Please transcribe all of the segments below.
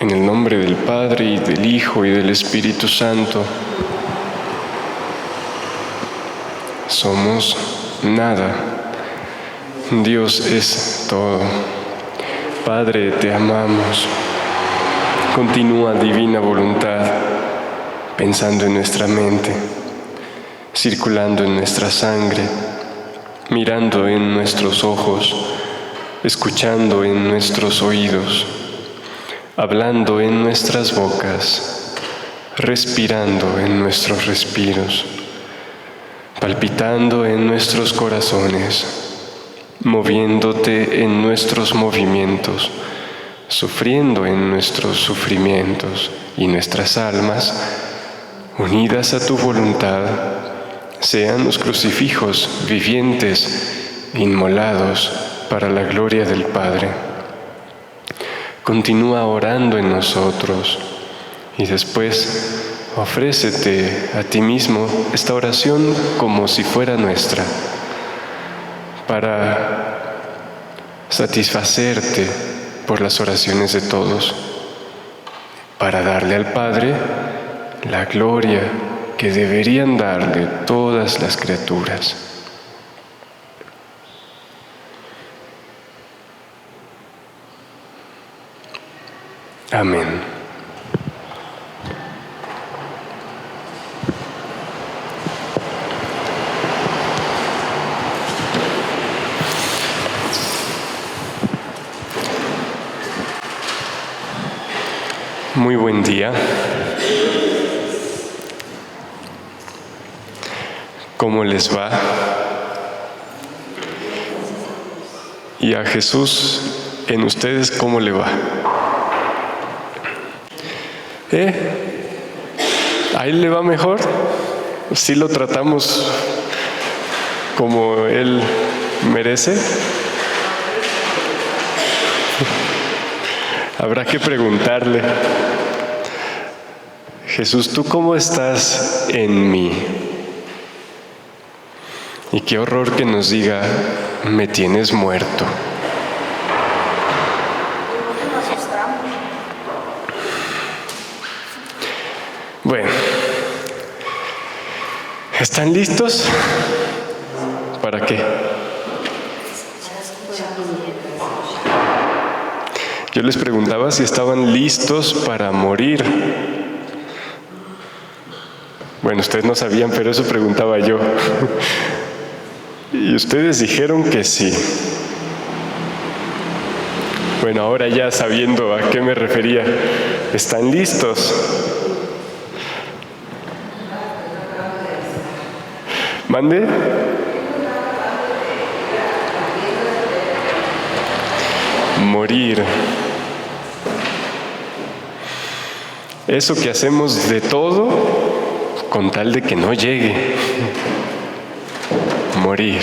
En el nombre del Padre, y del Hijo, y del Espíritu Santo. Somos nada. Dios es todo. Padre, te amamos. Continúa, divina voluntad, pensando en nuestra mente, circulando en nuestra sangre, mirando en nuestros ojos, escuchando en nuestros oídos, hablando en nuestras bocas, respirando en nuestros respiros, palpitando en nuestros corazones, moviéndote en nuestros movimientos, sufriendo en nuestros sufrimientos, y nuestras almas, unidas a tu voluntad, sean los crucifijos vivientes, inmolados para la gloria del Padre. Continúa orando en nosotros y después ofrécete a ti mismo esta oración como si fuera nuestra, para satisfacerte por las oraciones de todos, para darle al Padre la gloria que deberían darle todas las criaturas. Amén. Muy buen día. ¿Cómo les va? Y a Jesús en ustedes, ¿cómo le va? ¿A Él le va mejor? ¿Sí lo tratamos como Él merece? Habrá que preguntarle: Jesús, ¿tú cómo estás en mí? Y qué horror que nos diga: me tienes muerto. Bueno, ¿están listos? ¿Para qué? Yo les preguntaba si estaban listos para morir. Bueno, ustedes no sabían, pero eso preguntaba yo. Y ustedes dijeron que sí. Bueno, ahora ya sabiendo a qué me refería, ¿están listos? ¿Mande? Morir. Eso que hacemos de todo con tal de que no llegue. Morir.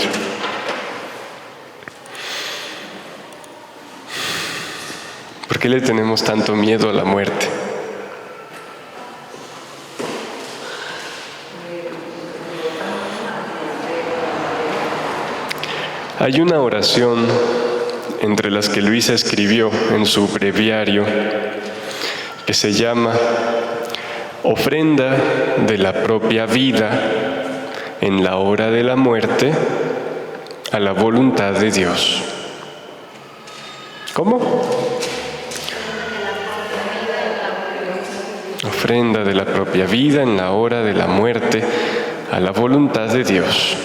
¿Por qué le tenemos tanto miedo a la muerte? Hay una oración entre las que Luisa escribió en su breviario que se llama Ofrenda de la propia vida en la hora de la muerte a la voluntad de Dios. ¿Cómo? Ofrenda de la propia vida en la hora de la muerte a la voluntad de Dios.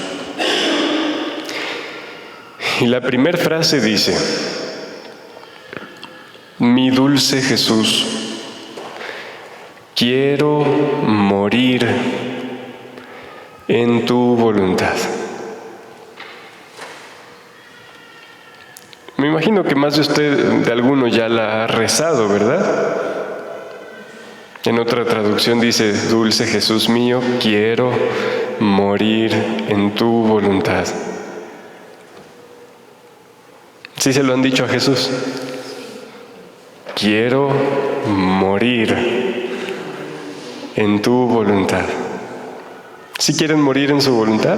Y la primera frase dice: mi dulce Jesús, quiero morir en tu voluntad. Me imagino que más de usted, de alguno, ya la ha rezado, ¿verdad? En otra traducción dice: dulce Jesús mío, quiero morir en tu voluntad. ¿Sí se lo han dicho a Jesús? Quiero morir en tu voluntad. ¿Sí quieren morir en su voluntad?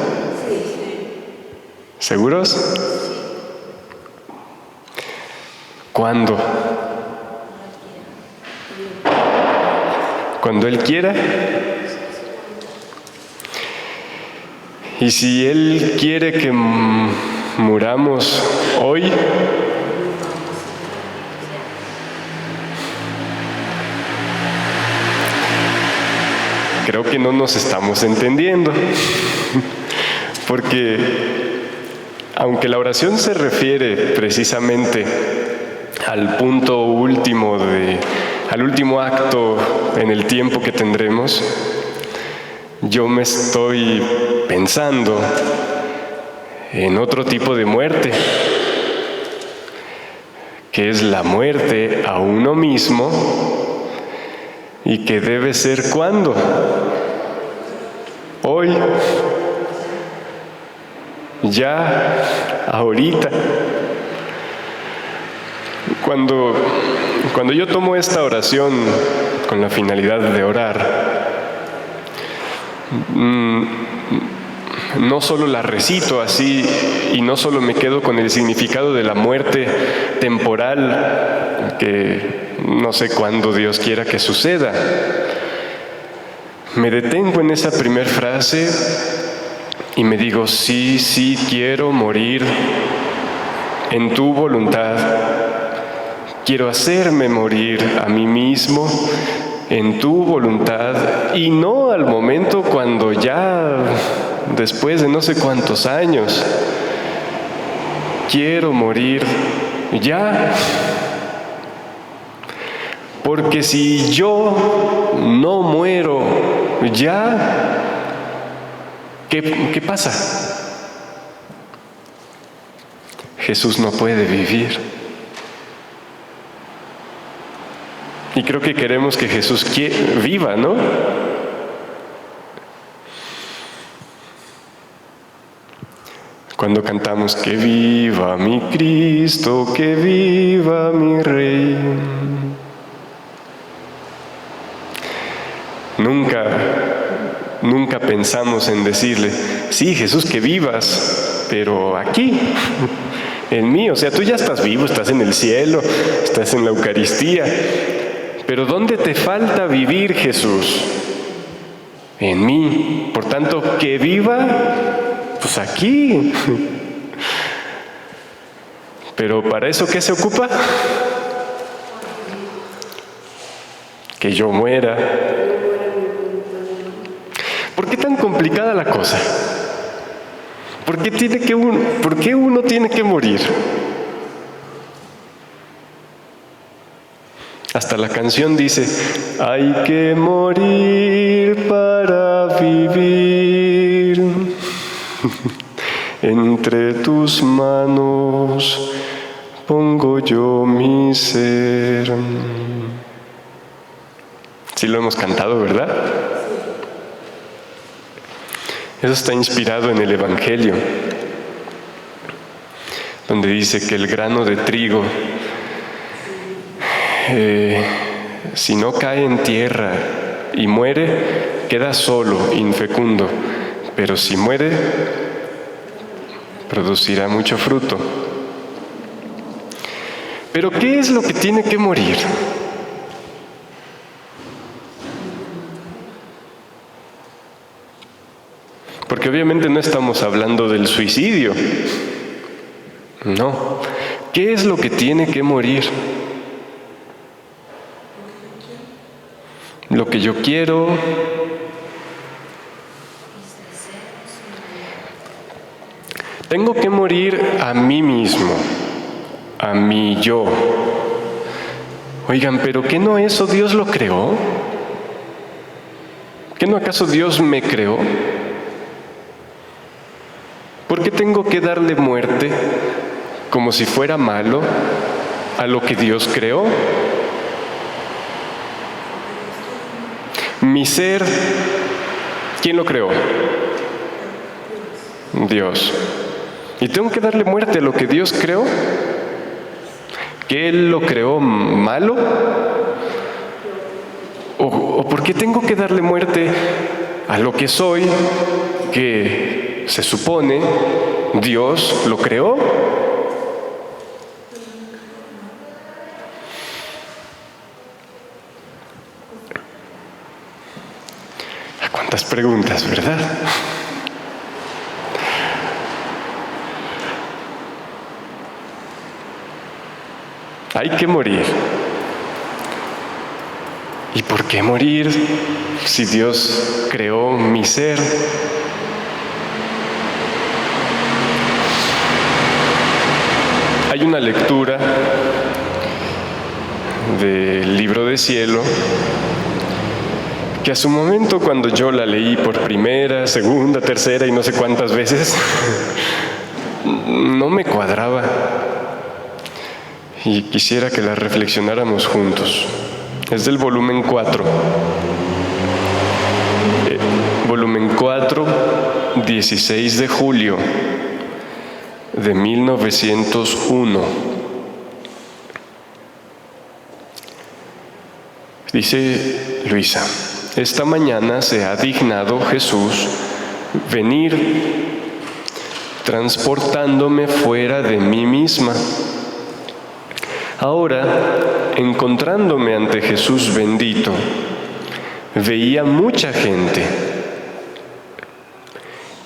¿Seguros? ¿Cuándo? cuando Él quiera. Y si Él quiere que muramos hoy, creo que no nos estamos entendiendo, porque aunque la oración se refiere precisamente al punto último, al último acto en el tiempo que tendremos, yo me estoy pensando en otro tipo de muerte, que es la muerte a uno mismo, y que debe ser ¿cuándo? Hoy, ya, ahorita. Cuando yo tomo esta oración con la finalidad de orar, no solo la recito así y no solo me quedo con el significado de la muerte temporal, que no sé cuándo Dios quiera que suceda. Me detengo en esa primera frase y me digo, sí, quiero morir en tu voluntad. Quiero hacerme morir a mí mismo en tu voluntad y no al momento cuando ya, después de no sé cuántos años, quiero morir ya. Porque si yo no muero ya, ¿qué pasa? Jesús no puede vivir. Y creo que queremos que Jesús viva, ¿no? Cuando cantamos que viva mi Cristo, que viva mi Rey. Nunca pensamos en decirle, sí, Jesús, que vivas, pero aquí, en mí. O sea, tú ya estás vivo, estás en el cielo, estás en la Eucaristía. Pero ¿dónde te falta vivir, Jesús? En mí. Por tanto, que viva, pues aquí. Pero ¿para eso qué se ocupa? Que yo muera. ¿Por qué tan complicada la cosa? ¿Por qué uno tiene que morir? Hasta la canción dice, hay que morir para vivir. Entre tus manos pongo yo mi ser. Sí lo hemos cantado, ¿verdad? Eso está inspirado en el Evangelio, donde dice que el grano de trigo, si no cae en tierra y muere, queda solo, infecundo, pero si muere, producirá mucho fruto. ¿Pero qué es lo que tiene que morir? Porque obviamente no estamos hablando del suicidio. No. ¿Qué es lo que tiene que morir? Lo que yo quiero. Tengo que morir a mí mismo, a mi yo. Oigan, ¿pero qué no eso Dios lo creó? ¿Qué no acaso Dios me creó? ¿Por qué tengo que darle muerte como si fuera malo a lo que Dios creó? Mi ser, ¿quién lo creó? Dios. ¿Y tengo que darle muerte a lo que Dios creó? ¿Que Él lo creó malo? ¿O por qué tengo que darle muerte a lo que soy, que se supone Dios lo creó? ¿Cuántas preguntas, verdad? Hay que morir. ¿Y por qué morir si Dios creó mi ser? Hay una lectura del Libro de Cielo que a su momento, cuando yo la leí por primera, segunda, tercera y no sé cuántas veces, no me cuadraba. Y quisiera que la reflexionáramos juntos. Es del volumen 4. Volumen 4, 16 de julio de 1901. Dice Luisa: esta mañana se ha dignado Jesús venir transportándome fuera de mí misma. Ahora, encontrándome ante Jesús bendito, veía mucha gente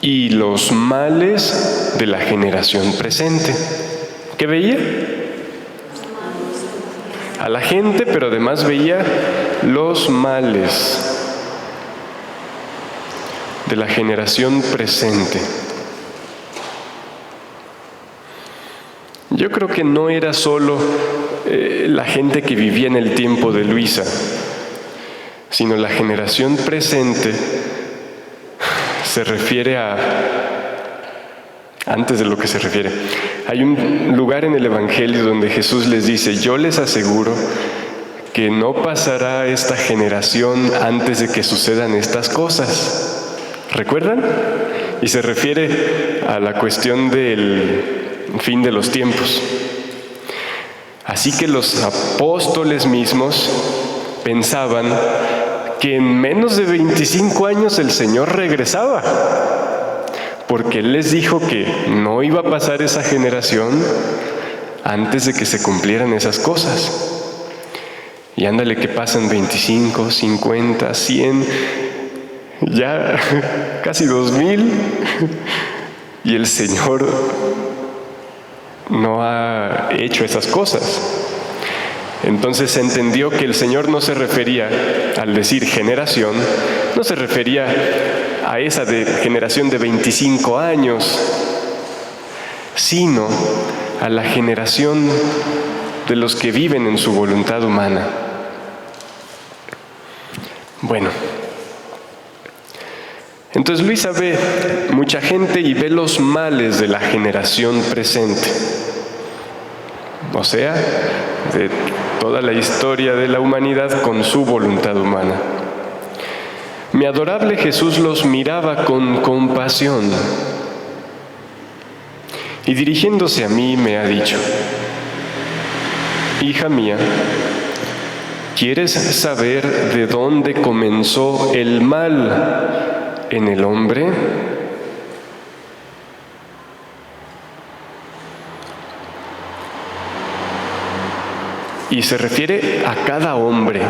y los males de la generación presente. ¿Qué veía? A la gente, pero además veía los males de la generación presente. Yo creo que no era solo la gente que vivía en el tiempo de Luisa, sino la generación presente se refiere a antes de lo que se refiere. Hay un lugar en el Evangelio donde Jesús les dice: yo les aseguro que no pasará esta generación antes de que sucedan estas cosas. ¿Recuerdan? Y se refiere a la cuestión del fin de los tiempos. Así que los apóstoles mismos pensaban que en menos de 25 años el Señor regresaba, porque Él les dijo que no iba a pasar esa generación antes de que se cumplieran esas cosas. Y ándale que pasan 25, 50, 100, ya casi 2000, y el Señor no ha hecho esas cosas. Entonces se entendió que el Señor no se refería, al decir generación, no se refería a esa de generación de 25 años, sino a la generación de los que viven en su voluntad humana. Bueno, entonces Luisa ve mucha gente y ve los males de la generación presente, o sea, de toda la historia de la humanidad con su voluntad humana. Mi adorable Jesús los miraba con compasión y dirigiéndose a mí me ha dicho: hija mía, ¿quieres saber de dónde comenzó el mal en el hombre? Y se refiere a cada hombre,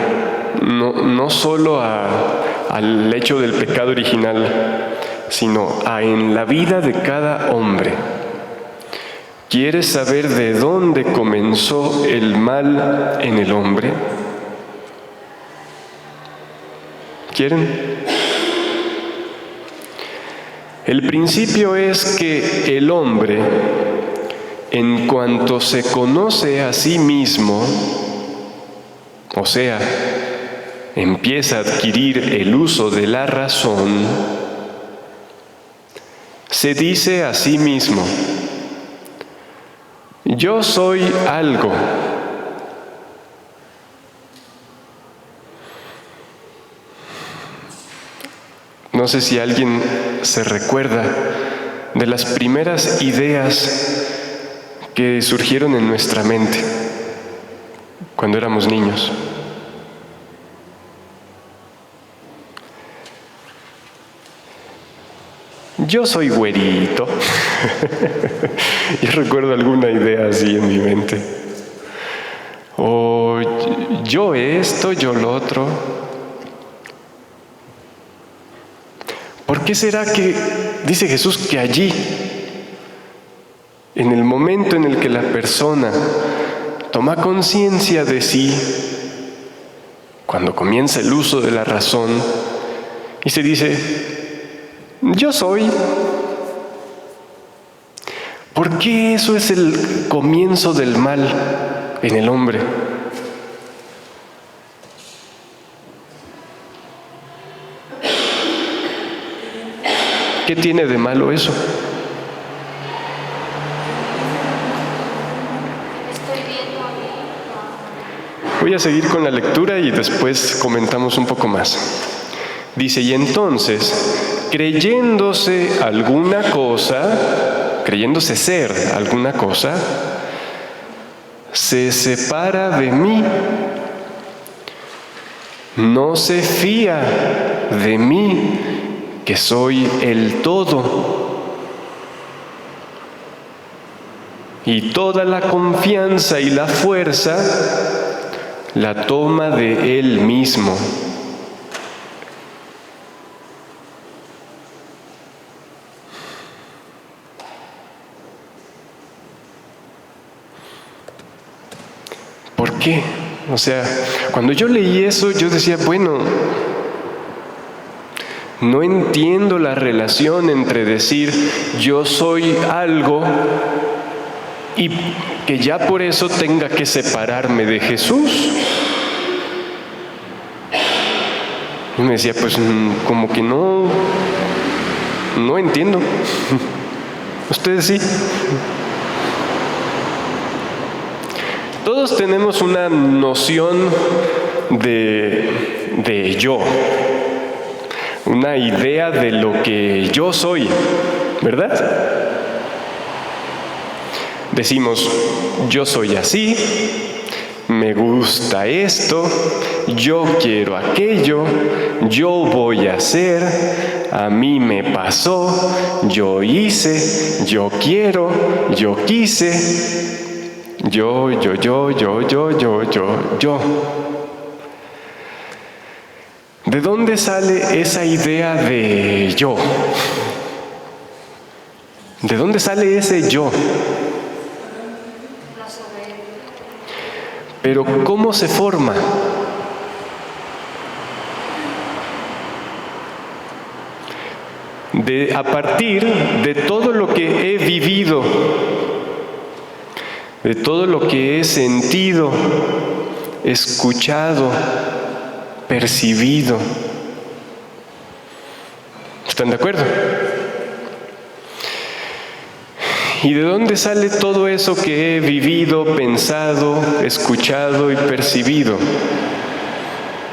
no solo al hecho del pecado original, sino en la vida de cada hombre. ¿Quieres saber de dónde comenzó el mal en el hombre? ¿Quieren? El principio es que el hombre, en cuanto se conoce a sí mismo, o sea, empieza a adquirir el uso de la razón, se dice a sí mismo: yo soy algo. No sé si alguien se recuerda de las primeras ideas que surgieron en nuestra mente cuando éramos niños. Yo soy güerito. Yo recuerdo alguna idea así en mi mente. O yo esto, yo lo otro. ¿Por qué será que, dice Jesús, que allí, en el momento en el que la persona toma conciencia de sí, cuando comienza el uso de la razón, y se dice, yo soy? ¿Por qué eso es el comienzo del mal en el hombre? ¿Qué tiene de malo eso? Voy a seguir con la lectura y después comentamos un poco más. Dice, y entonces, creyéndose ser alguna cosa, se separa de mí, no se fía de mí, que soy el todo. Y toda la confianza y la fuerza la toma de él mismo. ¿Por qué? O sea, cuando yo leí eso, yo decía, bueno, no entiendo la relación entre decir yo soy algo y que ya por eso tenga que separarme de Jesús. Y me decía, pues como que no entiendo. Ustedes sí. Todos tenemos una noción de yo, una idea de lo que yo soy, ¿verdad? Decimos, yo soy así, me gusta esto, yo quiero aquello, yo voy a hacer, a mí me pasó, yo hice, yo quiero, yo quise, yo. ¿De dónde sale esa idea de yo? ¿De dónde sale ese yo? Pero ¿cómo se forma? A partir de todo lo que he vivido, de todo lo que he sentido, escuchado, percibido. ¿Están de acuerdo? ¿Y de dónde sale todo eso que he vivido, pensado, escuchado y percibido?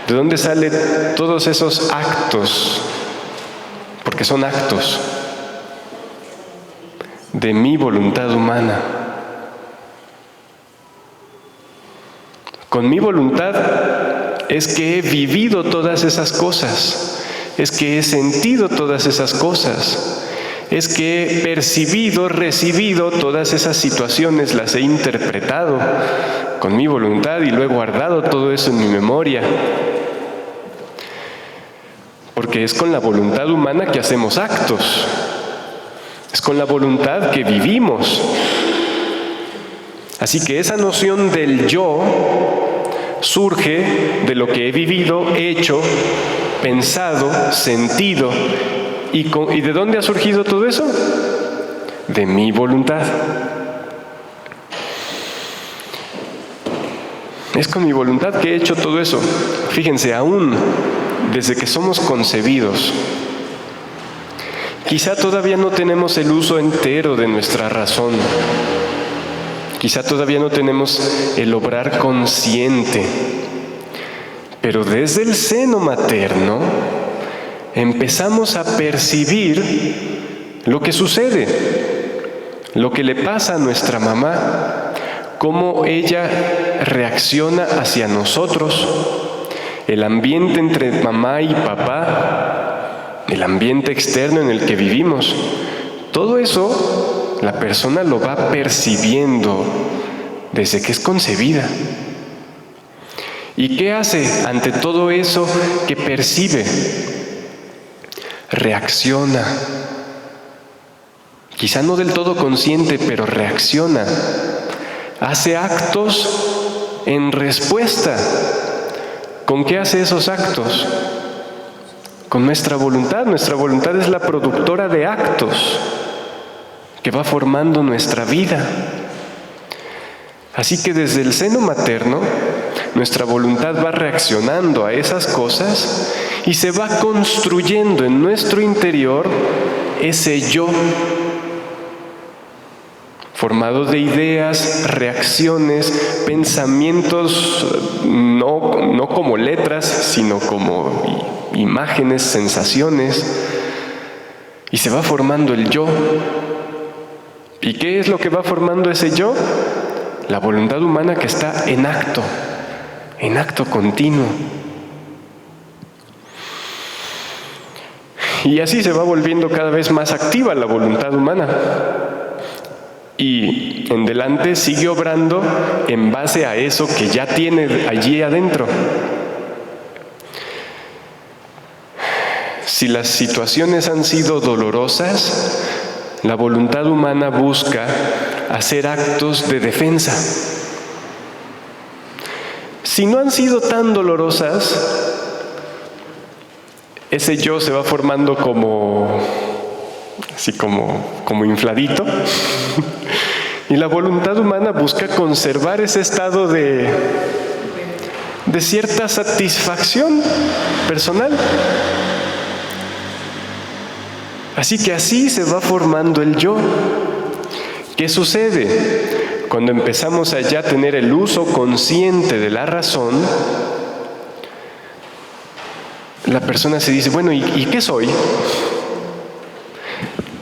¿De dónde salen todos esos actos? Porque son actos de mi voluntad humana. Con mi voluntad es que he vivido todas esas cosas, es que he sentido todas esas cosas, es que he percibido, recibido todas esas situaciones, las he interpretado con mi voluntad y lo he guardado todo eso en mi memoria. Porque es con la voluntad humana que hacemos actos, es con la voluntad que vivimos. Así que esa noción del yo surge de lo que he vivido, hecho, pensado, sentido. ¿Y de dónde ha surgido todo eso? De mi voluntad. Es con mi voluntad que he hecho todo eso. Fíjense, aún desde que somos concebidos, quizá todavía no tenemos el uso entero de nuestra razón. Quizá todavía no tenemos el obrar consciente. Pero desde el seno materno empezamos a percibir lo que sucede, lo que le pasa a nuestra mamá, cómo ella reacciona hacia nosotros, el ambiente entre mamá y papá, el ambiente externo en el que vivimos. Todo eso la persona lo va percibiendo desde que es concebida. ¿Y qué hace ante todo eso que percibe? reacciona. Quizá no del todo consciente, pero reacciona. Hace actos en respuesta. ¿Con qué hace esos actos? Con nuestra voluntad. Nuestra voluntad es la productora de actos que va formando nuestra vida. Así que desde el seno materno, nuestra voluntad va reaccionando a esas cosas y se va construyendo en nuestro interior ese yo, formado de ideas, reacciones, pensamientos, no como letras, sino como imágenes, sensaciones, y se va formando el yo. ¿Y qué es lo que va formando ese yo? La voluntad humana que está en acto continuo. Y así se va volviendo cada vez más activa la voluntad humana. Y en delante sigue obrando en base a eso que ya tiene allí adentro. Si las situaciones han sido dolorosas, la voluntad humana busca hacer actos de defensa. Si no han sido tan dolorosas, ese yo se va formando como infladito. Y la voluntad humana busca conservar ese estado de cierta satisfacción personal. Así que así se va formando el yo. ¿Qué sucede? Cuando empezamos a ya tener el uso consciente de la razón, la persona se dice, bueno, ¿y qué soy?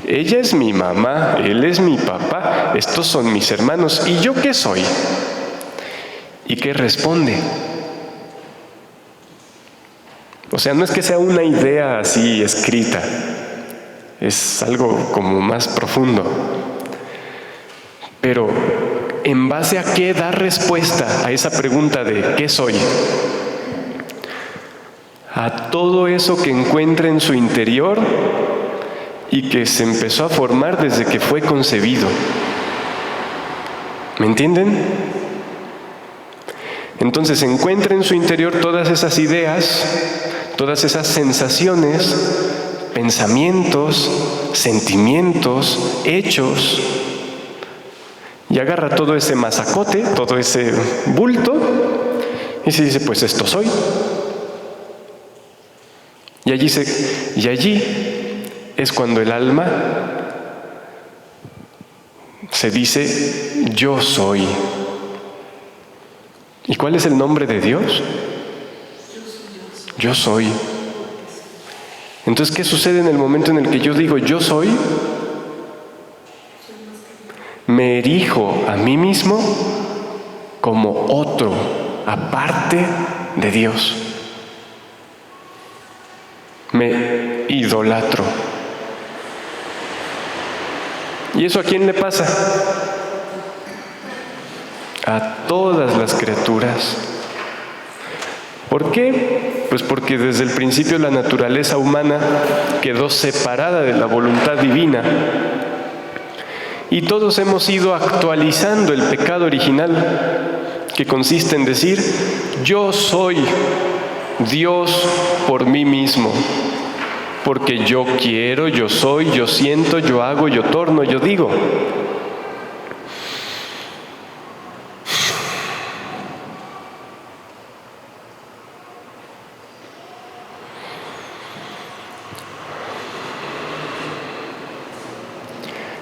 Ella es mi mamá, él es mi papá, estos son mis hermanos, ¿y yo qué soy? ¿Y qué responde? O sea, no es que sea una idea así escrita, es algo como más profundo. Pero, ¿en base a qué da respuesta a esa pregunta de ¿qué soy? A todo eso que encuentra en su interior y que se empezó a formar desde que fue concebido. ¿Me entienden? Entonces encuentra en su interior todas esas ideas, todas esas sensaciones, pensamientos, sentimientos, hechos, y agarra todo ese masacote, todo ese bulto, y se dice, pues esto soy. Y allí es cuando el alma se dice, yo soy. ¿Y cuál es el nombre de Dios? Yo soy. Entonces, ¿qué sucede en el momento en el que yo digo yo soy? Me erijo a mí mismo como otro, aparte de Dios. Me idolatro. ¿Y eso a quién le pasa? A todas las criaturas. ¿Por qué? Pues porque desde el principio la naturaleza humana quedó separada de la voluntad divina. Y todos hemos ido actualizando el pecado original, que consiste en decir, yo soy Dios por mí mismo. Porque yo quiero, yo soy, yo siento, yo hago, yo torno, yo digo.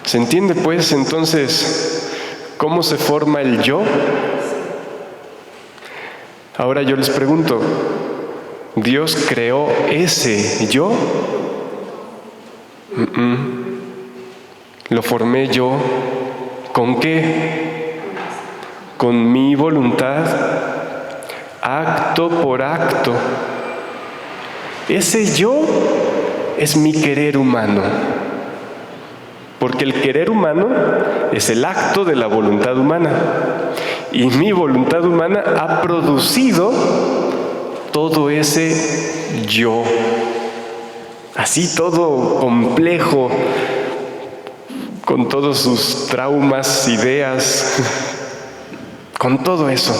¿Se entiende pues entonces cómo se forma el yo? Ahora yo les pregunto, ¿Dios creó ese yo? ¿Lo formé yo? ¿Con qué? Con mi voluntad, acto por acto. Ese yo es mi querer humano. Porque el querer humano es el acto de la voluntad humana. Y mi voluntad humana ha producido todo ese yo. así todo complejo, con todos sus traumas, ideas, con todo eso.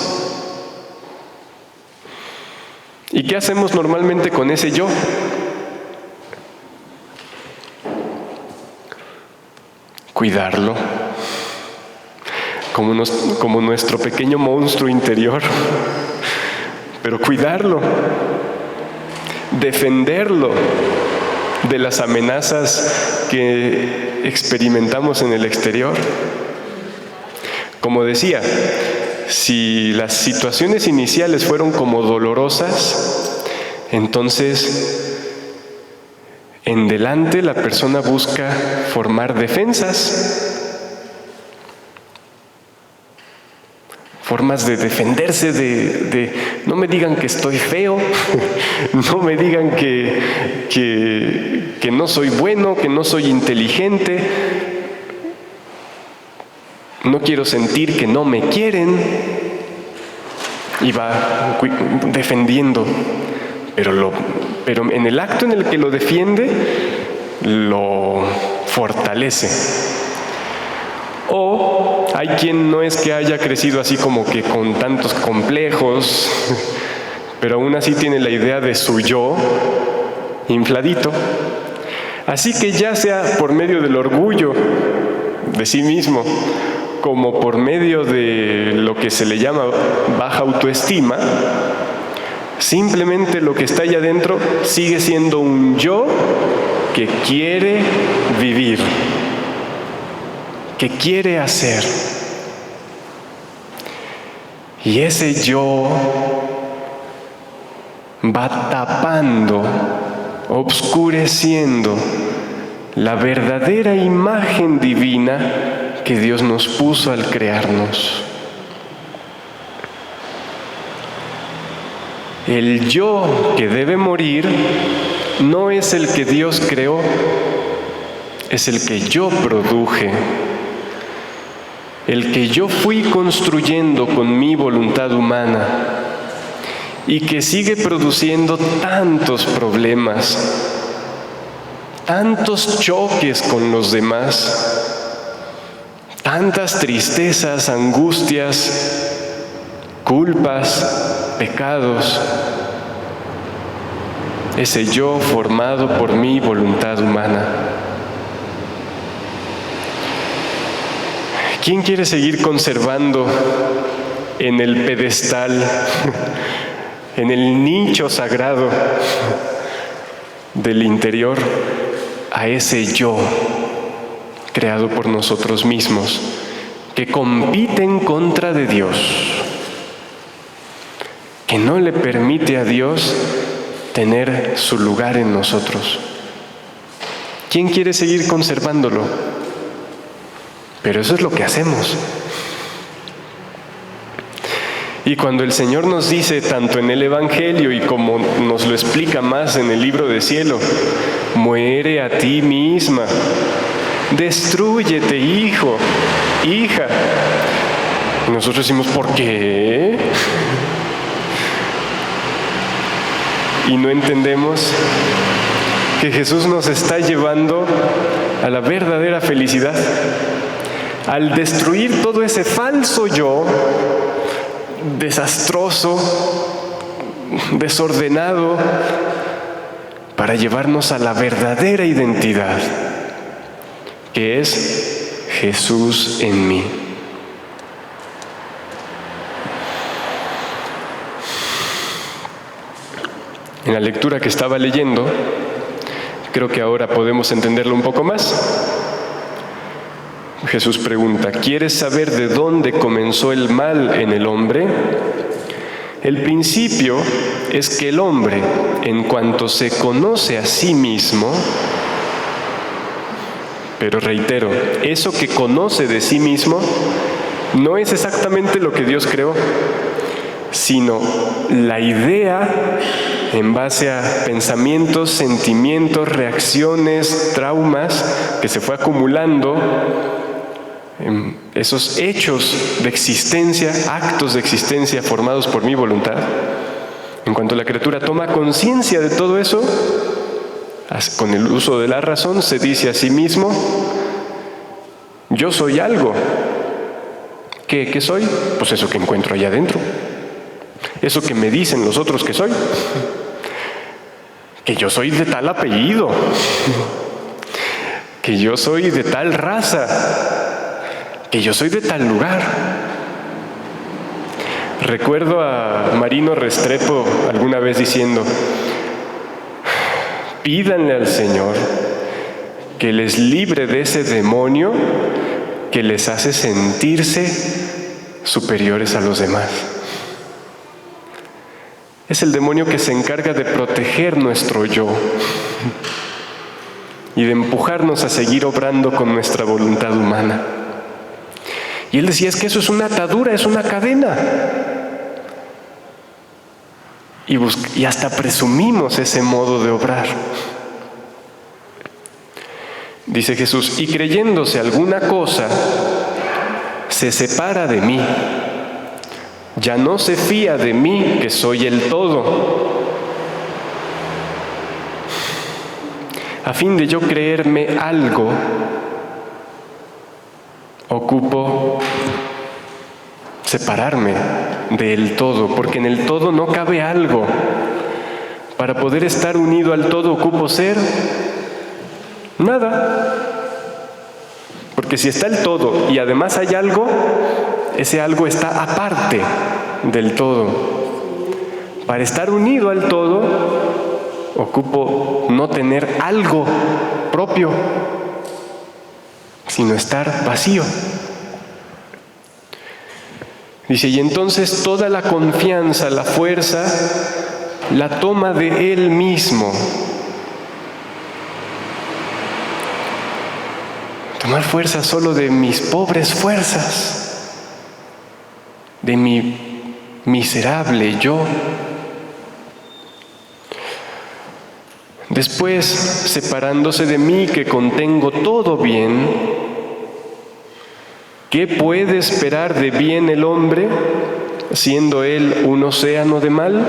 ¿Y qué hacemos normalmente con ese yo? Cuidarlo, como nuestro pequeño monstruo interior, pero cuidarlo, defenderlo de las amenazas que experimentamos en el exterior. Como decía, si las situaciones iniciales fueron como dolorosas, entonces en delante la persona busca formar defensas, formas de defenderse de no me digan que estoy feo, no me digan que no soy bueno, que no soy inteligente, no quiero sentir que no me quieren, y va defendiendo, pero en el acto en el que lo defiende, lo fortalece. O hay quien no es que haya crecido así como que con tantos complejos, pero aún así tiene la idea de su yo infladito. Así que ya sea por medio del orgullo de sí mismo, como por medio de lo que se le llama baja autoestima, simplemente lo que está allá adentro sigue siendo un yo que quiere vivir, que quiere hacer. Y ese yo va tapando, obscureciendo la verdadera imagen divina que Dios nos puso al crearnos. El yo que debe morir no es el que Dios creó, es el que yo produje, el que yo fui construyendo con mi voluntad humana y que sigue produciendo tantos problemas, tantos choques con los demás, tantas tristezas, angustias, culpas, pecados. Ese yo formado por mi voluntad humana. ¿Quién quiere seguir conservando en el pedestal, en el nicho sagrado del interior, a ese yo creado por nosotros mismos, que compite en contra de Dios, que no le permite a Dios tener su lugar en nosotros? ¿Quién quiere seguir conservándolo? Pero eso es lo que hacemos. Y cuando el Señor nos dice, tanto en el Evangelio y como nos lo explica más en el libro de cielo, muere a ti misma, destrúyete, hijo, hija. Y nosotros decimos, ¿por qué? Y no entendemos que Jesús nos está llevando a la verdadera felicidad, al destruir todo ese falso yo, desastroso, desordenado, para llevarnos a la verdadera identidad, que es Jesús en mí. En la lectura que estaba leyendo, creo que ahora podemos entenderlo un poco más. Jesús pregunta, ¿quieres saber de dónde comenzó el mal en el hombre? El principio es que el hombre, en cuanto se conoce a sí mismo, pero reitero, eso que conoce de sí mismo no es exactamente lo que Dios creó, sino la idea en base a pensamientos, sentimientos, reacciones, traumas que se fue acumulando, esos hechos de existencia, actos de existencia formados por mi voluntad. En cuanto la criatura toma conciencia de todo eso, con el uso de la razón, se dice a sí mismo: yo soy algo. ¿Qué soy? Pues eso que encuentro allá adentro. Eso que me dicen los otros que soy. Que yo soy de tal apellido. Que yo soy de tal raza. Que yo soy de tal lugar. Recuerdo a Marino Restrepo alguna vez diciendo: pídanle al Señor que les libre de ese demonio que les hace sentirse superiores a los demás. Es el demonio que se encarga de proteger nuestro yo y de empujarnos a seguir obrando con nuestra voluntad humana. Y él decía: es que eso es una atadura, es una cadena. Y hasta presumimos ese modo de obrar. Dice Jesús: y creyéndose alguna cosa, se separa de mí. Ya no se fía de mí, que soy el todo. A fin de yo creerme algo, ocupo separarme del todo, porque en el todo no cabe algo. Para poder estar unido al todo, ocupo ser nada. Porque si está el todo y además hay algo, ese algo está aparte del todo. Para estar unido al todo, ocupo no tener algo propio, sino estar vacío. Dice: y entonces toda la confianza, la fuerza, la toma de Él mismo. Tomar fuerza solo de mis pobres fuerzas, de mi miserable yo. Después, separándose de mí, que contengo todo bien, ¿qué puede esperar de bien el hombre, siendo él un océano de mal?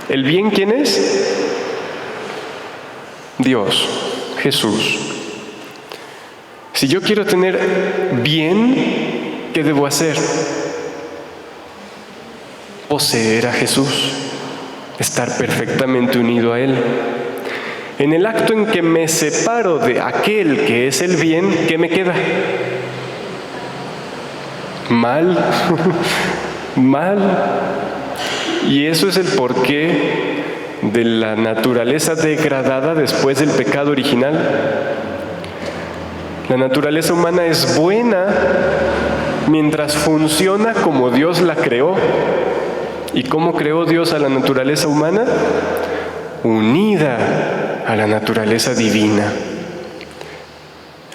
¿El bien quién es? Dios, Jesús. Si yo quiero tener bien, ¿qué debo hacer? Poseer a Jesús, estar perfectamente unido a Él. En el acto en que me separo de aquel que es el bien, ¿qué me queda? Mal, mal. Y eso es el porqué de la naturaleza degradada después del pecado original. La naturaleza humana es buena mientras funciona como Dios la creó. ¿Y cómo creó Dios a la naturaleza humana? Unida a la naturaleza divina,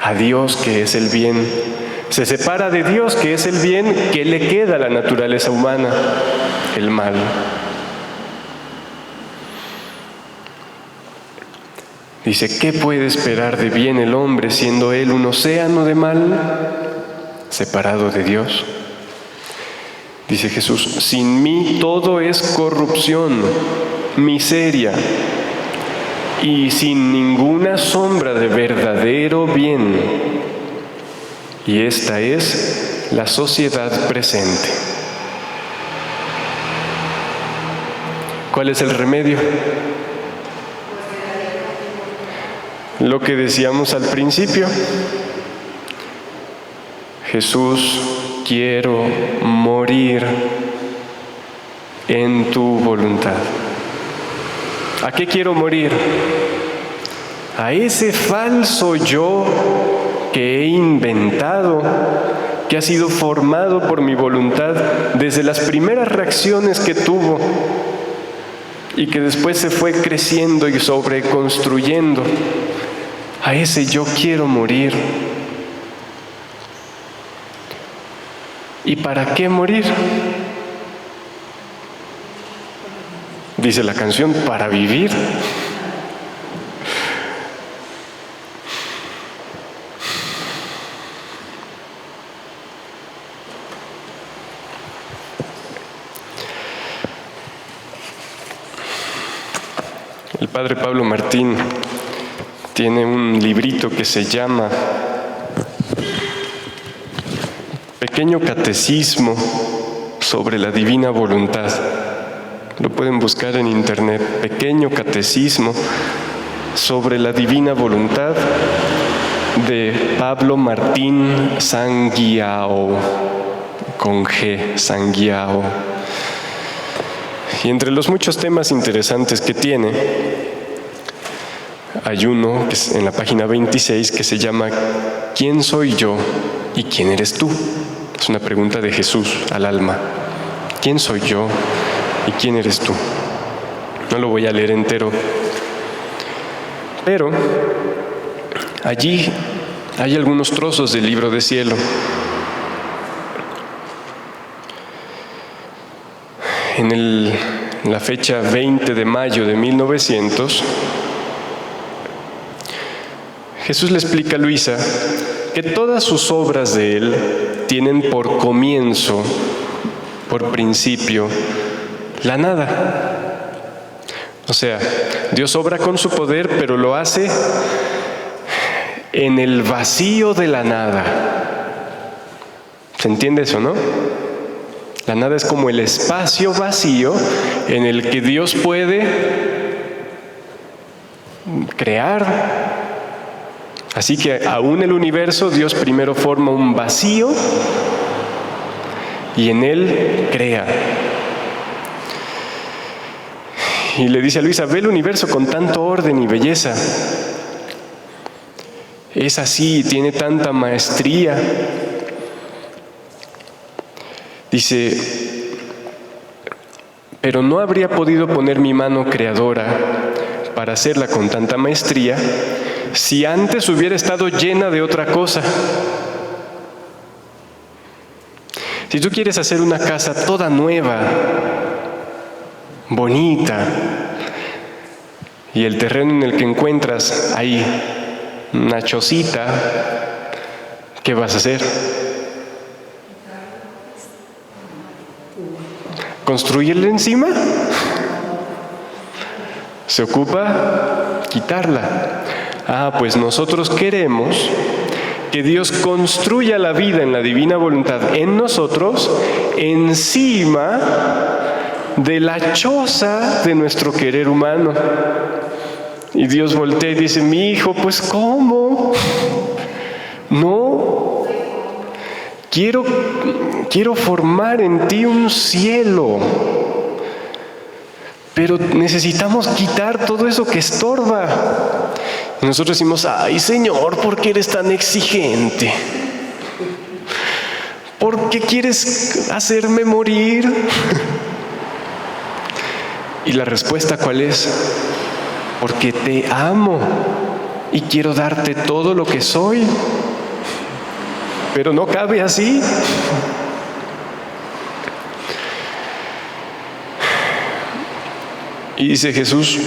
a Dios que es el bien. Se separa de Dios que es el bien, ¿qué le queda a la naturaleza humana? El mal. Dice: ¿qué puede esperar de bien el hombre, siendo él un océano de mal, separado de Dios? Dice Jesús: sin mí todo es corrupción, miseria, y sin ninguna sombra de verdadero bien. Y esta es la sociedad presente. ¿Cuál es el remedio? Lo que decíamos al principio: Jesús, quiero morir en tu voluntad. ¿A qué quiero morir? A ese falso yo que he inventado, que ha sido formado por mi voluntad desde las primeras reacciones que tuvo y que después se fue creciendo y sobreconstruyendo. A ese yo quiero morir. ¿Y para qué morir? Dice la canción: para vivir. El padre Pablo Martín tiene un librito que se llama Pequeño Catecismo sobre la Divina Voluntad. Lo pueden buscar en internet. Pequeño Catecismo sobre la Divina Voluntad, de Pablo Martín Sanguiao, con G, Sanguiao. Y entre los muchos temas interesantes que tiene, hay uno que es en la página 26 que se llama ¿Quién soy yo y quién eres tú? Es una pregunta de Jesús al alma. ¿Quién soy yo y quién eres tú? No lo voy a leer entero, pero allí hay algunos trozos del libro de cielo. En la fecha 20 de mayo de 1900, Jesús le explica a Luisa que todas sus obras de Él tienen por comienzo, por principio, la nada. O sea, Dios obra con su poder, pero lo hace en el vacío de la nada. ¿Se entiende eso, no? La nada es como el espacio vacío en el que Dios puede crear. Así que aún el universo, Dios primero forma un vacío y en él crea. Y le dice a Luisa, ve el universo con tanto orden y belleza. Es así, tiene tanta maestría. Dice, pero no habría podido poner mi mano creadora para hacerla con tanta maestría si antes hubiera estado llena de otra cosa. Si tú quieres hacer una casa toda nueva, bonita, y el terreno en el que encuentras ahí una chocita, ¿qué vas a hacer? ¿Construirle encima? Se ocupa quitarla. Pues nosotros queremos que Dios construya la vida en la divina voluntad en nosotros, encima de la choza de nuestro querer humano. Y Dios voltea y dice, mi hijo, pues ¿cómo? No, quiero formar en ti un cielo, pero necesitamos quitar todo eso que estorba. Y nosotros decimos, ay Señor, ¿por qué eres tan exigente? ¿Por qué quieres hacerme morir? Y la respuesta, ¿cuál es? Porque te amo y quiero darte todo lo que soy. Pero no cabe así. Y dice Jesús,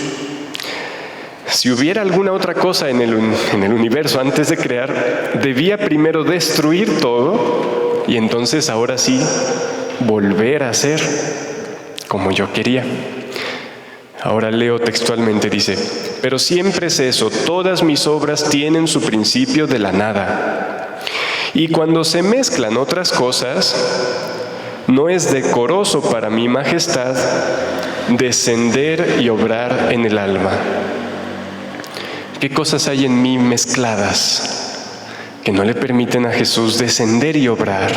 si hubiera alguna otra cosa en el universo antes de crear, debía primero destruir todo y entonces ahora sí volver a ser como yo quería. Ahora leo textualmente, dice, pero siempre es eso, todas mis obras tienen su principio de la nada. Y cuando se mezclan otras cosas, no es decoroso para mi majestad descender y obrar en el alma. ¿Qué cosas hay en mí mezcladas que no le permiten a Jesús descender y obrar?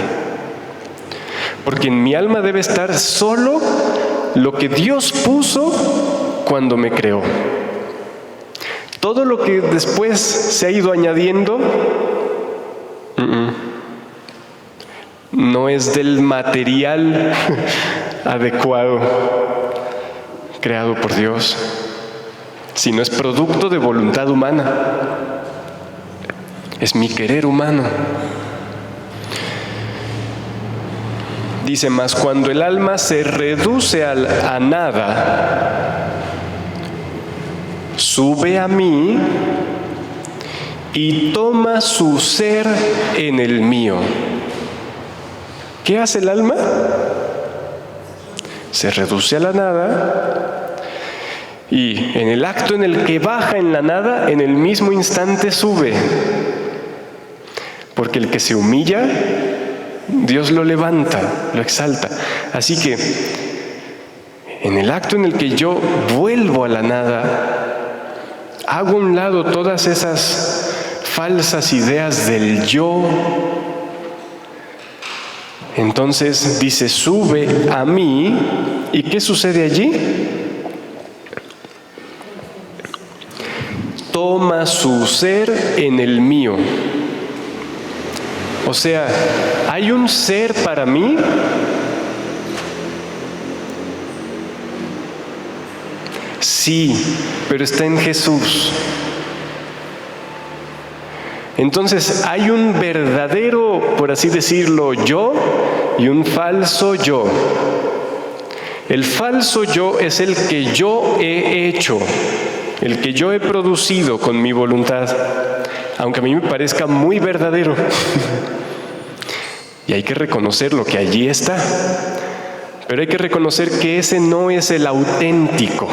Porque en mi alma debe estar solo lo que Dios puso cuando me creó. Todo lo que después se ha ido añadiendo no es del material adecuado creado por Dios, sino es producto de voluntad humana. Es mi querer humano. Dice, mas cuando el alma se reduce a nada, sube a mí y toma su ser en el mío. ¿Qué hace el alma? Se reduce a la nada Y en el acto en el que baja en la nada, en el mismo instante sube. Porque el que se humilla, Dios lo levanta, lo exalta. Así que en el acto en el que yo vuelvo a la nada, hago a un lado todas esas falsas ideas del yo. Entonces dice, sube a mí. ¿Y qué sucede allí? Toma su ser en el mío. O sea, ¿hay un ser para mí? Sí, pero está en Jesús. Entonces, hay un verdadero, por así decirlo, yo y un falso yo. El falso yo es el que yo he hecho, el que yo he producido con mi voluntad, aunque a mí me parezca muy verdadero. Y hay que reconocer lo que allí está. Pero hay que reconocer que ese no es el auténtico.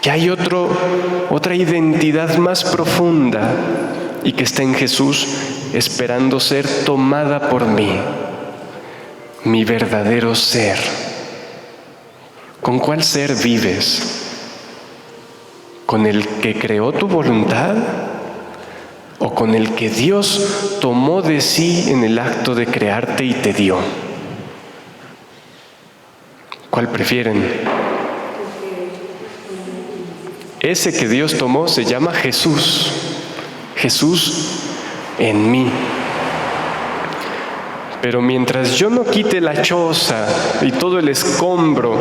Que hay otra identidad más profunda y que está en Jesús, esperando ser tomada por mí. Mi verdadero ser. ¿Con cuál ser vives? ¿Con el que creó tu voluntad? ¿O con el que Dios tomó de sí en el acto de crearte y te dio? ¿Cuál prefieren? Ese que Dios tomó se llama Jesús. Jesús en mí. Pero mientras yo no quite la choza y todo el escombro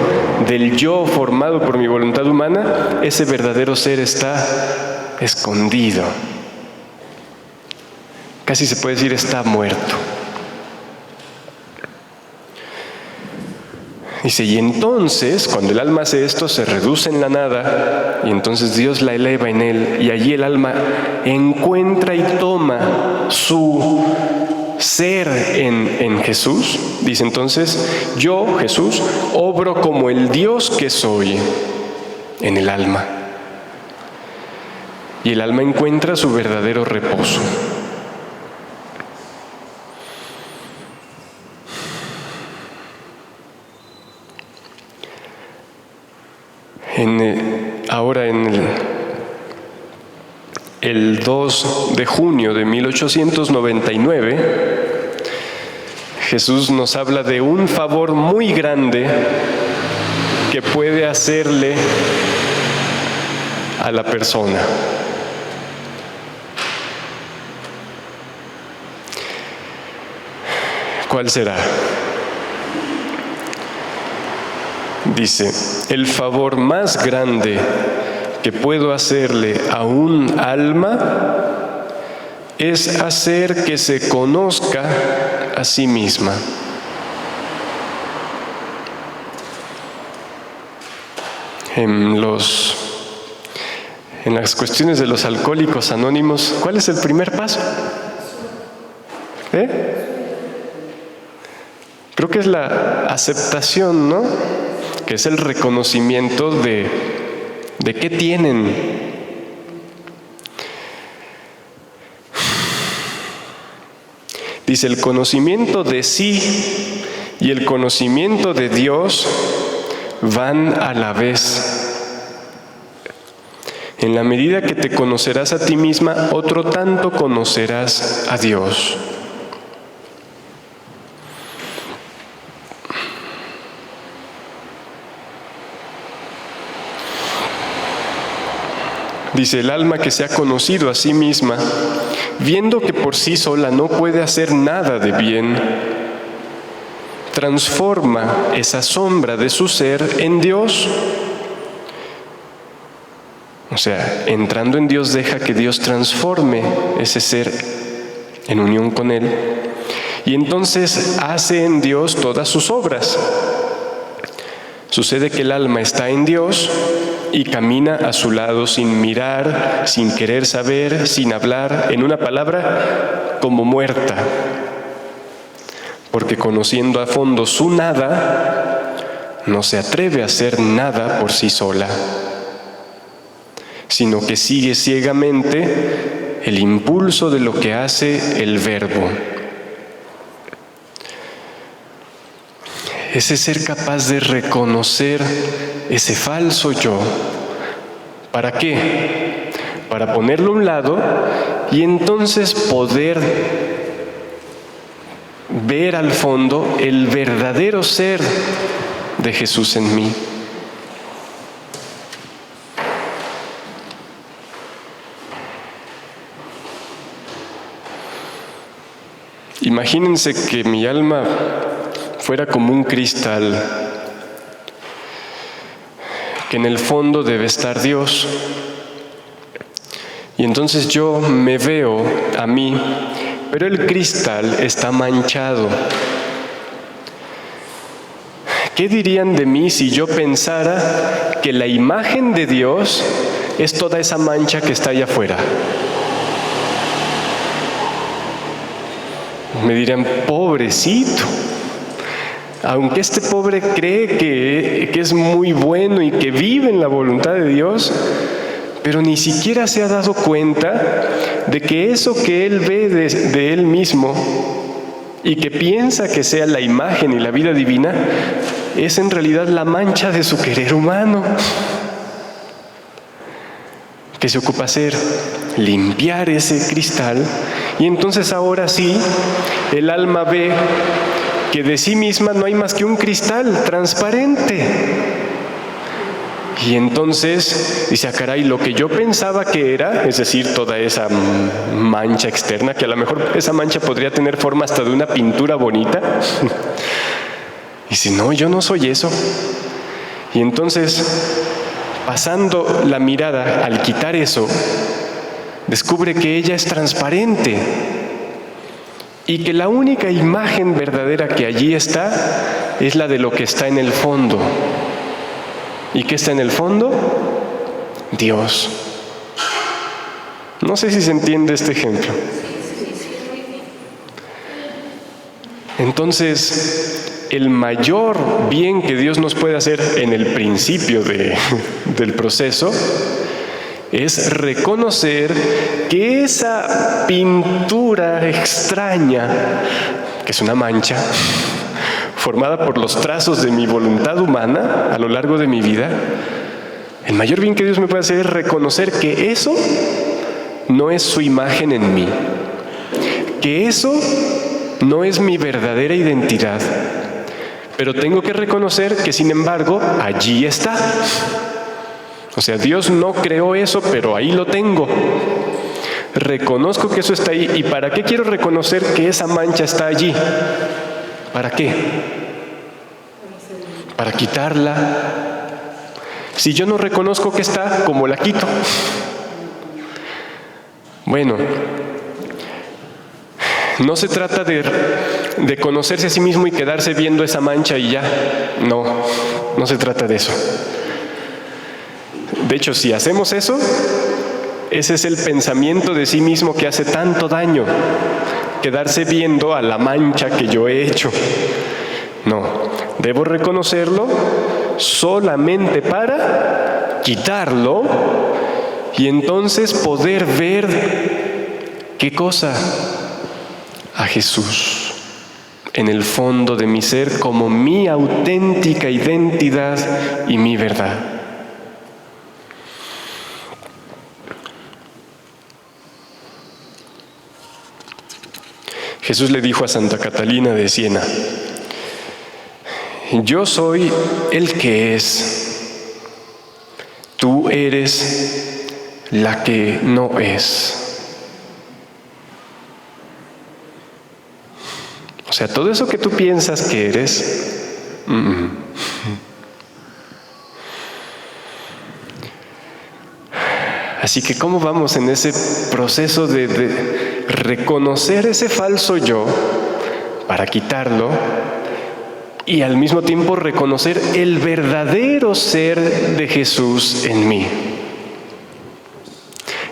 del yo formado por mi voluntad humana, ese verdadero ser está escondido. Casi se puede decir está muerto. Dice, y entonces, cuando el alma hace esto, se reduce en la nada, y entonces Dios la eleva en él, y allí el alma encuentra y toma su ser en Jesús. Dice entonces, yo, Jesús, obro como el Dios que soy en el alma. Y el alma encuentra su verdadero reposo. Ahora en el 2 de junio de 1899, Jesús nos habla de un favor muy grande que puede hacerle a la persona. ¿Cuál será? Dice, el favor más grande que puedo hacerle a un alma es hacer que se conozca a sí misma. En las cuestiones de los alcohólicos anónimos, ¿cuál es el primer paso? Creo que es la aceptación, ¿no? Que es el reconocimiento de qué tienen. Dice, el conocimiento de sí y el conocimiento de Dios van a la vez. En la medida que te conocerás a ti misma, otro tanto conocerás a Dios. Dice, el alma que se ha conocido a sí misma, viendo que por sí sola no puede hacer nada de bien, transforma esa sombra de su ser en Dios. O sea, entrando en Dios deja que Dios transforme ese ser en unión con Él. Y entonces hace en Dios todas sus obras. Sucede que el alma está en Dios y camina a su lado sin mirar, sin querer saber, sin hablar, en una palabra, como muerta. Porque conociendo a fondo su nada, no se atreve a hacer nada por sí sola, sino que sigue ciegamente el impulso de lo que hace el Verbo. Ese ser capaz de reconocer ese falso yo. ¿Para qué? Para ponerlo a un lado y entonces poder ver al fondo el verdadero ser de Jesús en mí. Imagínense que mi alma fuera como un cristal, que en el fondo debe estar Dios. Y entonces yo me veo a mí, pero el cristal está manchado. ¿Qué dirían de mí si yo pensara que la imagen de Dios es toda esa mancha que está allá afuera? Me dirían, pobrecito. Aunque este pobre cree que es muy bueno y que vive en la voluntad de Dios, pero ni siquiera se ha dado cuenta de que eso que él ve de él mismo y que piensa que sea la imagen y la vida divina, es en realidad la mancha de su querer humano. ¿Qué se ocupa hacer? Limpiar ese cristal, y entonces ahora sí, el alma ve que de sí misma no hay más que un cristal transparente. Y entonces dice, caray, lo que yo pensaba que era, es decir, toda esa mancha externa, que a lo mejor esa mancha podría tener forma hasta de una pintura bonita. Y dice, no, yo no soy eso. Y entonces, pasando la mirada, al quitar eso, descubre que ella es transparente y que la única imagen verdadera que allí está es la de lo que está en el fondo. ¿Y qué está en el fondo? Dios. No sé si se entiende este ejemplo. Entonces, el mayor bien que Dios nos puede hacer en el principio del proceso es reconocer que esa pintura extraña, que es una mancha, formada por los trazos de mi voluntad humana a lo largo de mi vida, el mayor bien que Dios me puede hacer es reconocer que eso no es su imagen en mí, que eso no es mi verdadera identidad, pero tengo que reconocer que, sin embargo, allí está. O sea, Dios no creó eso, pero ahí lo tengo. Reconozco que eso está ahí. ¿Y para qué quiero reconocer que esa mancha está allí? ¿Para qué? Para quitarla. Si yo no reconozco que está, ¿cómo la quito? Bueno, no se trata de conocerse a sí mismo y quedarse viendo esa mancha y ya. No se trata de eso. De hecho, si hacemos eso, ese es el pensamiento de sí mismo que hace tanto daño, quedarse viendo a la mancha que yo he hecho. No, debo reconocerlo solamente para quitarlo y entonces poder ver, ¿qué cosa? A Jesús en el fondo de mi ser como mi auténtica identidad y mi verdad. Jesús le dijo a Santa Catalina de Siena, yo soy el que es, tú eres la que no es. O sea, todo eso que tú piensas que eres, Así que ¿cómo vamos en ese proceso de reconocer ese falso yo para quitarlo y al mismo tiempo reconocer el verdadero ser de Jesús en mí?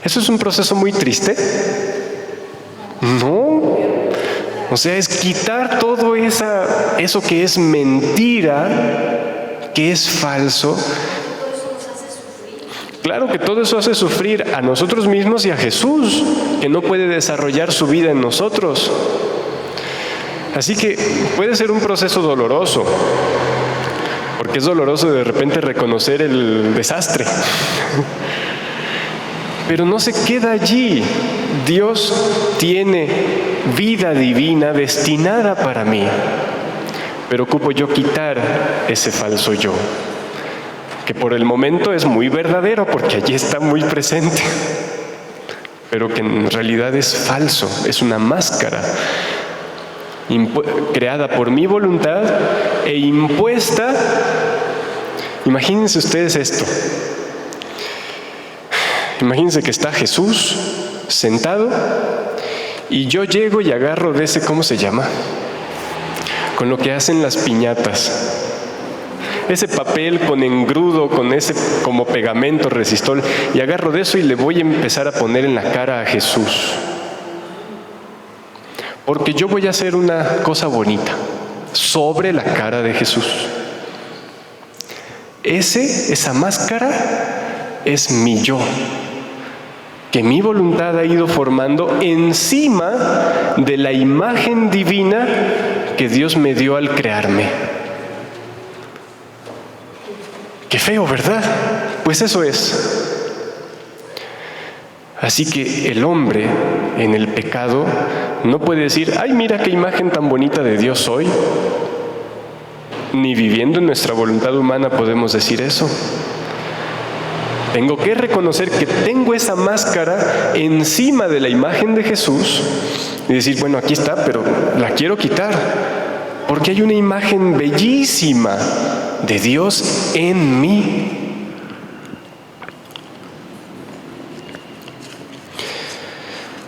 ¿Eso es un proceso muy triste? No. O sea, es quitar todo eso que es mentira ¿Qué es falso? Claro que todo eso hace sufrir a nosotros mismos y a Jesús, que no puede desarrollar su vida en nosotros. Así que puede ser un proceso doloroso, porque es doloroso de repente reconocer el desastre. Pero no se queda allí. Dios tiene vida divina destinada para mí, pero ocupo yo quitar ese falso yo, que por el momento es muy verdadero porque allí está muy presente, pero que en realidad es falso, es una máscara creada por mi voluntad e impuesta. Imagínense ustedes esto. Imagínense que está Jesús sentado y yo llego y agarro de ese, ¿cómo se llama? Con lo que hacen las piñatas. Ese papel con engrudo, con ese como pegamento resistol, y agarro de eso y le voy a empezar a poner en la cara a Jesús. Porque yo voy a hacer una cosa bonita sobre la cara de Jesús. Esa máscara es mi yo, que mi voluntad ha ido formando encima de la imagen divina que Dios me dio al crearme. Qué feo, ¿verdad? Pues eso es. Así que el hombre en el pecado no puede decir, ay, mira qué imagen tan bonita de Dios soy. Ni viviendo en nuestra voluntad humana podemos decir eso. Tengo que reconocer que tengo esa máscara encima de la imagen de Jesús y decir, bueno, aquí está, pero la quiero quitar, porque hay una imagen bellísima de Dios en mí.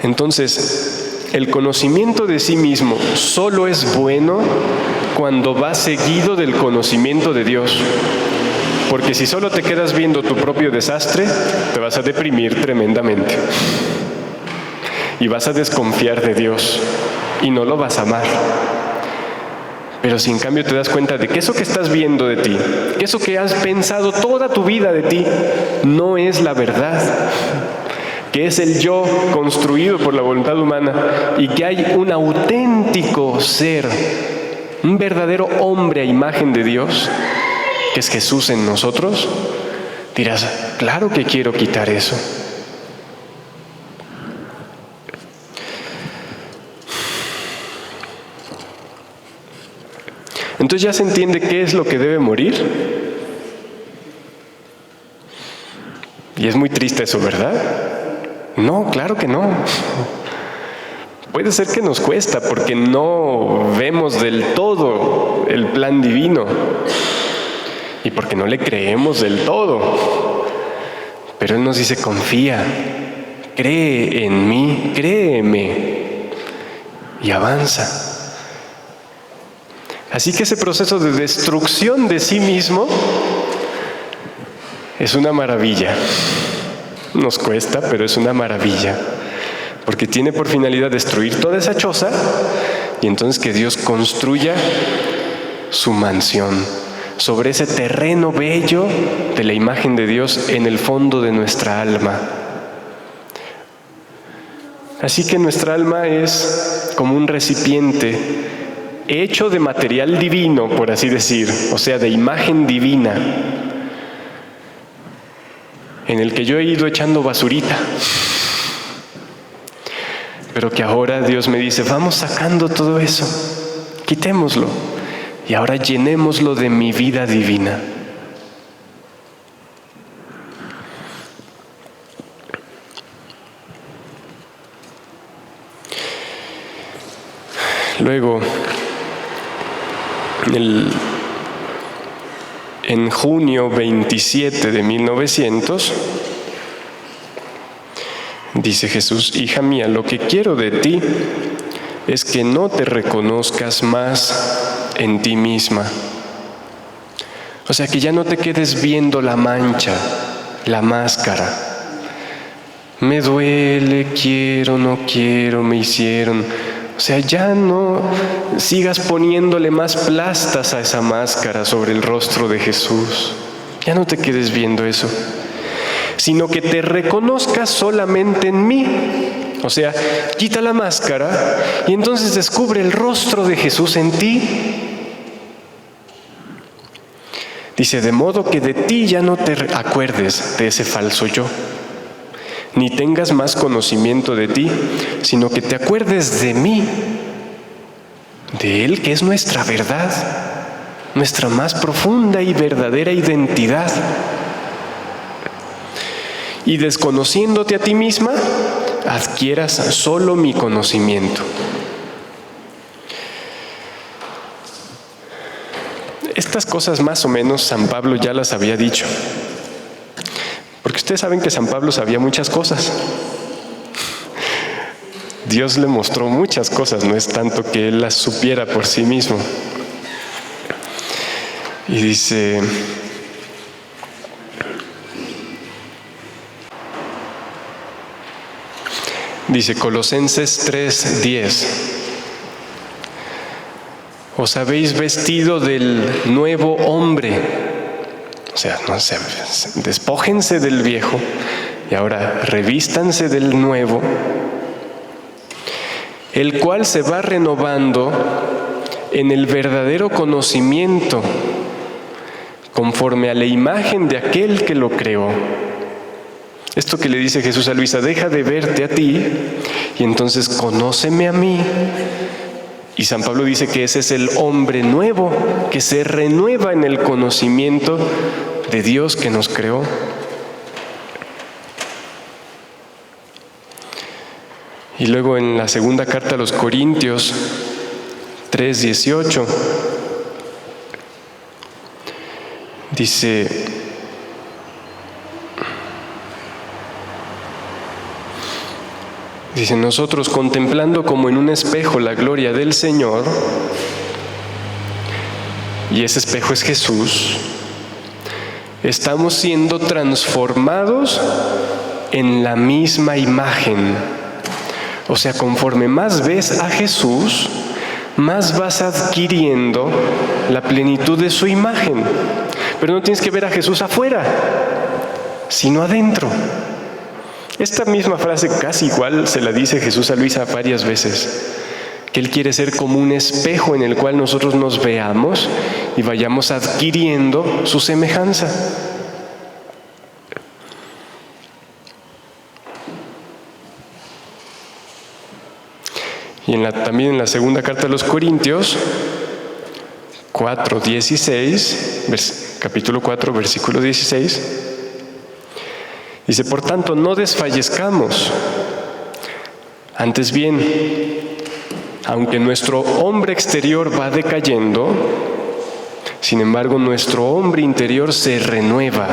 Entonces, el conocimiento de sí mismo solo es bueno cuando va seguido del conocimiento de Dios. Porque si solo te quedas viendo tu propio desastre, te vas a deprimir tremendamente. Y vas a desconfiar de Dios. Y no lo vas a amar. Pero si en cambio te das cuenta de que eso que estás viendo de ti, que eso que has pensado toda tu vida de ti, no es la verdad, que es el yo construido por la voluntad humana y que hay un auténtico ser, un verdadero hombre a imagen de Dios, que es Jesús en nosotros, dirás, claro que quiero quitar eso. Entonces ya se entiende qué es lo que debe morir. Y es muy triste eso, ¿verdad? No, claro que no. Puede ser que nos cuesta porque no vemos del todo el plan divino y porque no le creemos del todo. Pero Él nos dice, confía, cree en mí, créeme y avanza. Así que ese proceso de destrucción de sí mismo es una maravilla. Nos cuesta, pero es una maravilla. Porque tiene por finalidad destruir toda esa choza y entonces que Dios construya su mansión sobre ese terreno bello de la imagen de Dios en el fondo de nuestra alma. Así que nuestra alma es como un recipiente hecho de material divino, por así decir, o sea, de imagen divina, en el que yo he ido echando basurita, pero que ahora Dios me dice, vamos sacando todo eso, quitémoslo, y ahora llenémoslo de mi vida divina. Luego, en junio 27 de 1900, dice Jesús, hija mía, lo que quiero de ti es que no te reconozcas más en ti misma. O sea, que ya no te quedes viendo la mancha, la máscara. Me duele, quiero, no quiero, me hicieron. O sea, ya no sigas poniéndole más plastas a esa máscara sobre el rostro de Jesús. Ya no te quedes viendo eso, sino que te reconozcas solamente en mí. O sea, quita la máscara y entonces descubre el rostro de Jesús en ti. Dice, de modo que de ti ya no te acuerdes de ese falso yo, ni tengas más conocimiento de ti, sino que te acuerdes de mí, de Él que es nuestra verdad, nuestra más profunda y verdadera identidad. Y desconociéndote a ti misma, adquieras solo mi conocimiento. Estas cosas más o menos San Pablo ya las había dicho. Porque ustedes saben que San Pablo sabía muchas cosas. Dios le mostró muchas cosas, no es tanto que él las supiera por sí mismo. Y dice, Colosenses 3:10, os habéis vestido del nuevo hombre. O sea, no sé, despójense del viejo y ahora revístanse del nuevo, el cual se va renovando en el verdadero conocimiento, conforme a la imagen de aquel que lo creó. Esto que le dice Jesús a Luisa, deja de verte a ti y entonces conóceme a mí. Y San Pablo dice que ese es el hombre nuevo, que se renueva en el conocimiento de Dios que nos creó. Y luego en la segunda carta a los Corintios 3:18 dice, nosotros contemplando como en un espejo la gloria del Señor, y ese espejo es Jesús, estamos siendo transformados en la misma imagen. O sea, conforme más ves a Jesús, más vas adquiriendo la plenitud de su imagen. Pero no tienes que ver a Jesús afuera, sino adentro. Esta misma frase casi igual se la dice Jesús a Luisa varias veces, que Él quiere ser como un espejo en el cual nosotros nos veamos y vayamos adquiriendo su semejanza. Y también en la segunda carta a los Corintios 4:16, capítulo 4, versículo 16, dice, por tanto, no desfallezcamos. Antes bien, aunque nuestro hombre exterior va decayendo, sin embargo, nuestro hombre interior se renueva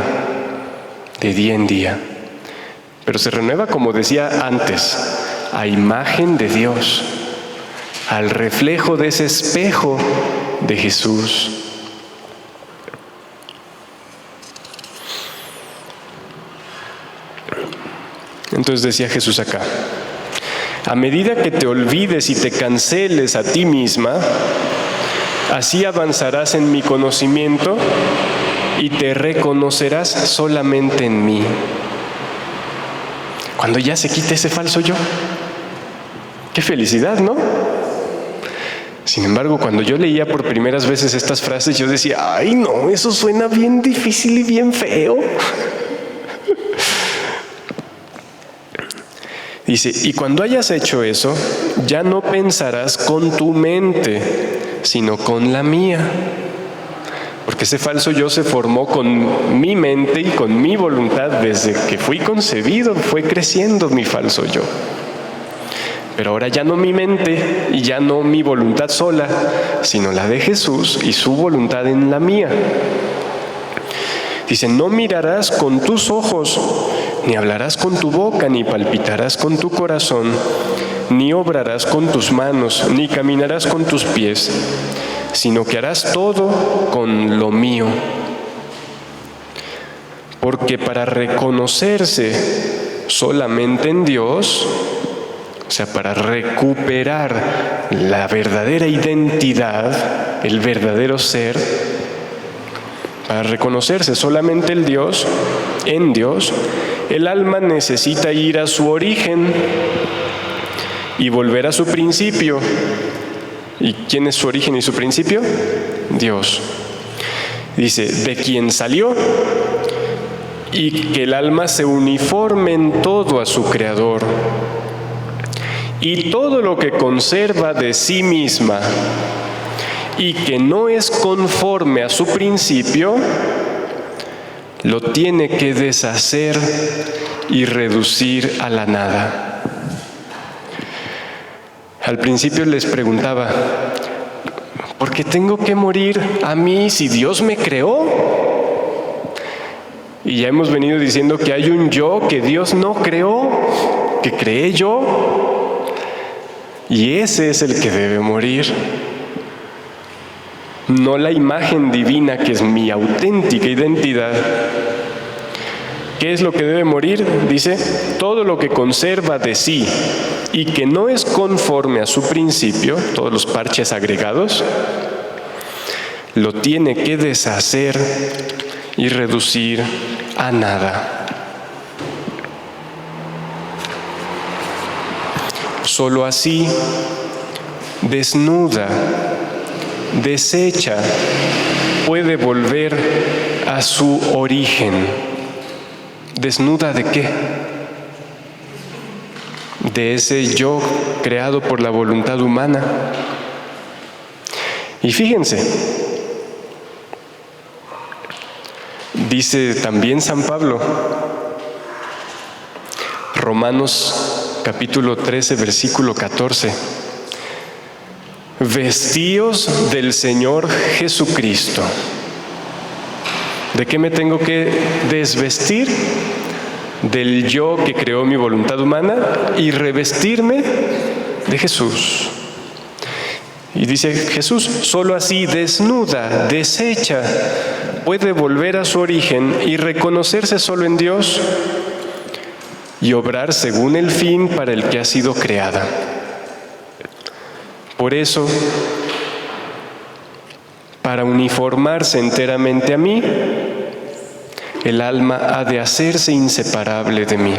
de día en día. Pero se renueva, como decía antes, a imagen de Dios, al reflejo de ese espejo de Jesús. Entonces decía Jesús acá, a medida que te olvides y te canceles a ti misma, así avanzarás en mi conocimiento y te reconocerás solamente en mí. Cuando ya se quite ese falso yo, qué felicidad, ¿no? Sin embargo, cuando yo leía por primeras veces estas frases, yo decía, ay no, eso suena bien difícil y bien feo. Dice, y cuando hayas hecho eso, ya no pensarás con tu mente, sino con la mía. Porque ese falso yo se formó con mi mente y con mi voluntad. Desde que fui concebido, fue creciendo mi falso yo. Pero ahora ya no mi mente y ya no mi voluntad sola, sino la de Jesús y su voluntad en la mía. Dice, no mirarás con tus ojos, ni hablarás con tu boca, ni palpitarás con tu corazón, ni obrarás con tus manos, ni caminarás con tus pies, sino que harás todo con lo mío. Porque para reconocerse solamente en Dios, sea, para recuperar la verdadera identidad, el verdadero ser, para reconocerse solamente en Dios, el alma necesita ir a su origen y volver a su principio. ¿Y quién es su origen y su principio? Dios. Dice, de quien salió, y que el alma se uniforme en todo a su Creador. Y todo lo que conserva de sí misma y que no es conforme a su principio, lo tiene que deshacer y reducir a la nada. Al principio les preguntaba, ¿por qué tengo que morir a mí si Dios me creó? Y ya hemos venido diciendo que hay un yo que Dios no creó, que creé yo, y ese es el que debe morir. No la imagen divina que es mi auténtica identidad. ¿Qué es lo que debe morir? Dice, todo lo que conserva de sí y que no es conforme a su principio, todos los parches agregados, lo tiene que deshacer y reducir a nada. Solo así, desnuda, deshecha, puede volver a su origen. ¿Desnuda de qué? De ese yo creado por la voluntad humana. Y fíjense, dice también San Pablo, Romanos capítulo 13, versículo 14, vestíos del Señor Jesucristo. ¿De qué me tengo que desvestir? Del yo que creó mi voluntad humana y revestirme de Jesús. Y dice Jesús, solo así desnuda, deshecha, puede volver a su origen y reconocerse solo en Dios y obrar según el fin para el que ha sido creada. Por eso, para uniformarse enteramente a mí, el alma ha de hacerse inseparable de mí.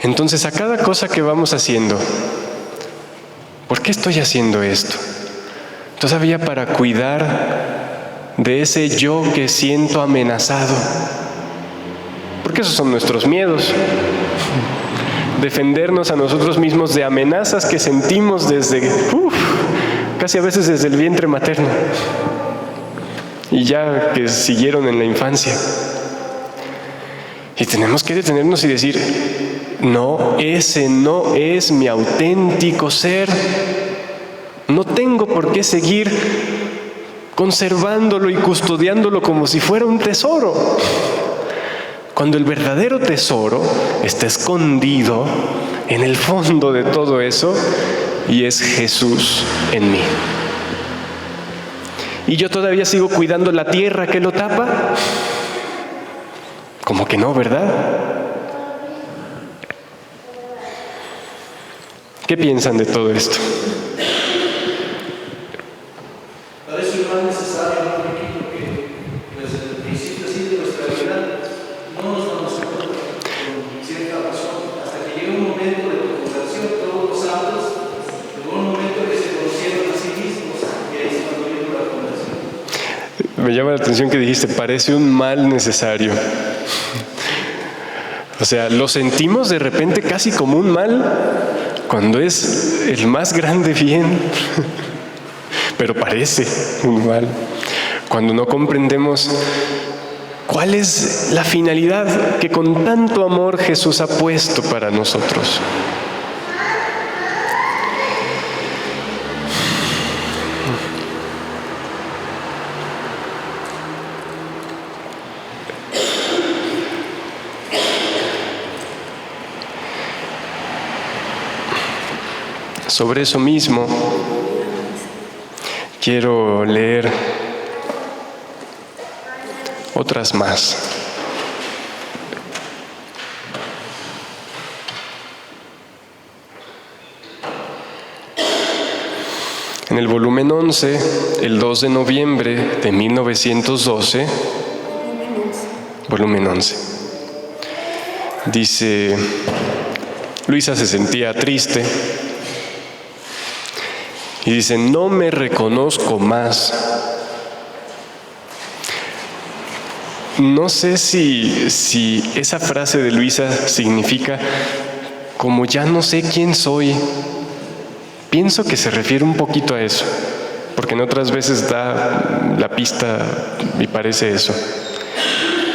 Entonces, a cada cosa que vamos haciendo, ¿por qué estoy haciendo esto? Todavía para cuidar de ese yo que siento amenazado. Porque esos son nuestros miedos. Defendernos a nosotros mismos de amenazas que sentimos desde, casi a veces desde el vientre materno. Y ya que siguieron en la infancia. Y tenemos que detenernos y decir, no, ese no es mi auténtico ser. No tengo por qué seguir conservándolo y custodiándolo como si fuera un tesoro. Cuando el verdadero tesoro está escondido en el fondo de todo eso y es Jesús en mí. ¿Y yo todavía sigo cuidando la tierra que lo tapa? Como que no, ¿verdad? ¿Qué piensan de todo esto? Parece más necesario, porque desde el principio así de nuestra vida no nos damos cuenta con cierta razón, hasta que llega un momento de conversación, todos los santos, llegó un momento que se conocieron a sí mismos y ahí se cuando viene la conversión. Me llama la atención que dijiste, parece un mal necesario. O sea, lo sentimos de repente casi como un mal, cuando es el más grande bien. Pero parece un mal. Cuando no comprendemos cuál es la finalidad que con tanto amor Jesús ha puesto para nosotros. Sobre eso mismo, quiero leer otras más. En el volumen 11, el 2 de noviembre de 1912, volumen 11, dice, Luisa se sentía triste y dice, no me reconozco más. No sé si esa frase de Luisa significa como ya no sé quién soy. Pienso que se refiere un poquito a eso, porque en otras veces da la pista y parece eso.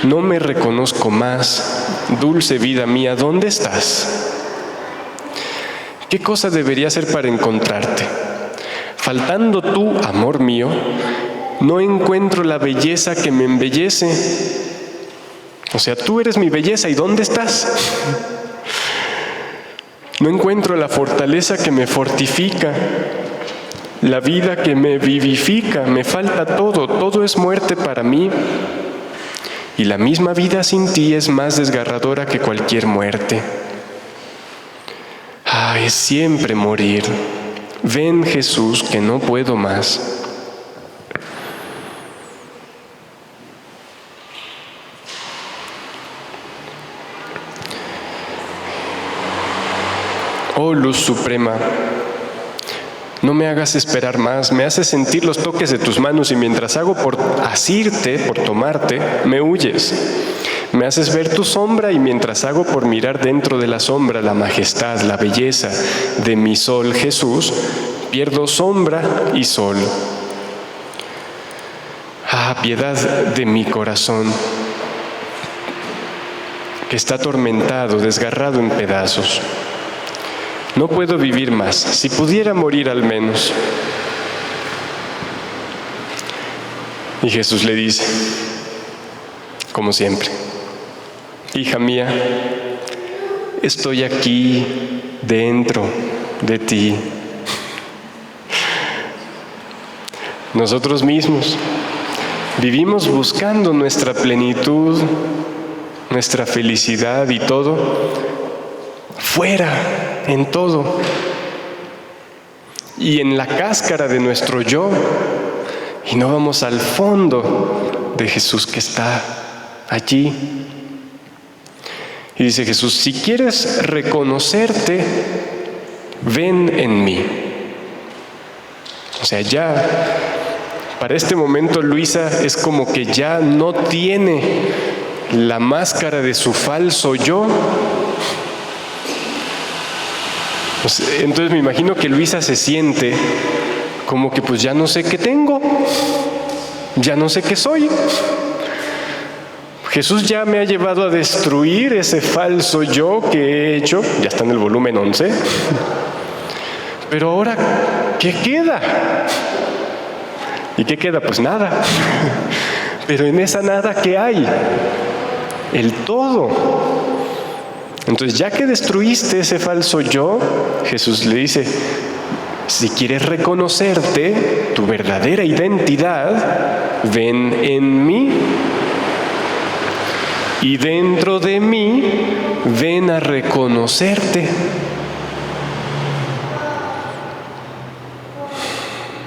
No me reconozco más, dulce vida mía, ¿dónde estás? ¿Qué cosa debería hacer para encontrarte? Faltando tú, amor mío, no encuentro la belleza que me embellece. O sea, tú eres mi belleza, ¿y dónde estás? No encuentro la fortaleza que me fortifica, la vida que me vivifica. Me falta todo, todo es muerte para mí. Y la misma vida sin ti es más desgarradora que cualquier muerte. Es siempre morir. Ven, Jesús, que no puedo más. Oh luz suprema, no me hagas esperar más, me haces sentir los toques de tus manos y mientras hago por asirte, por tomarte, me huyes. Me haces ver tu sombra y mientras hago por mirar dentro de la sombra la majestad, la belleza de mi sol Jesús, pierdo sombra y sol. Piedad de mi corazón, que está atormentado, desgarrado en pedazos. No puedo vivir más, si pudiera morir al menos. Y Jesús le dice, como siempre, hija mía, estoy aquí dentro de ti. Nosotros mismos vivimos buscando nuestra plenitud, nuestra felicidad y todo fuera, en todo, y en la cáscara de nuestro yo, y no vamos al fondo de Jesús que está allí. Y dice Jesús, si quieres reconocerte, ven en mí. O sea, ya para este momento Luisa es como que ya no tiene la máscara de su falso yo. Entonces me imagino que Luisa se siente como que pues ya no sé qué tengo, ya no sé qué soy. Jesús ya me ha llevado a destruir ese falso yo que he hecho, ya está en el volumen 11, pero ahora, ¿qué queda? ¿Y qué queda? Pues nada. Pero en esa nada, ¿qué hay? El todo. Entonces, ya que destruiste ese falso yo, Jesús le dice, si quieres reconocerte, tu verdadera identidad, ven en mí. Y dentro de mí, ven a reconocerte.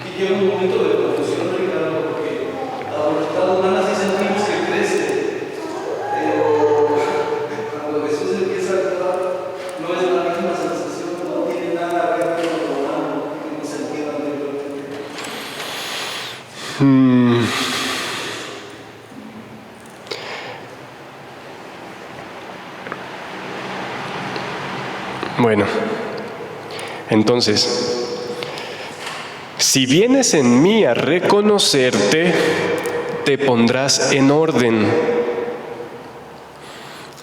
Aquí llega un momento de confusión, Ricardo, porque la voluntad humana sí sentimos que crece, pero cuando Jesús empieza a actuar, no es la misma sensación, no tiene nada que ver con lo humano que hemos sentido anteriormente. Bueno, entonces, si vienes en mí a reconocerte, te pondrás en orden.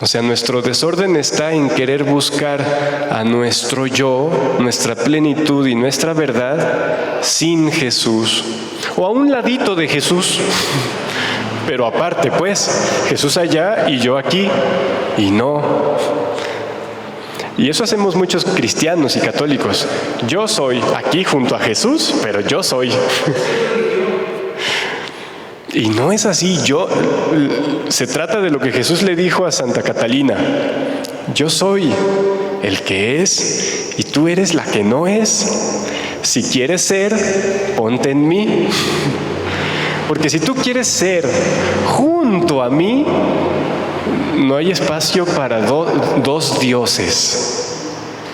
O sea, nuestro desorden está en querer buscar a nuestro yo, nuestra plenitud y nuestra verdad sin Jesús, o a un ladito de Jesús. Pero aparte, pues, Jesús allá y yo aquí, y no. Y eso hacemos muchos cristianos y católicos. Yo soy aquí junto a Jesús, pero yo soy. Y no es así. Se trata de lo que Jesús le dijo a Santa Catalina. Yo soy el que es y tú eres la que no es. Si quieres ser, ponte en mí. Porque si tú quieres ser junto a mí, no hay espacio para dos dioses.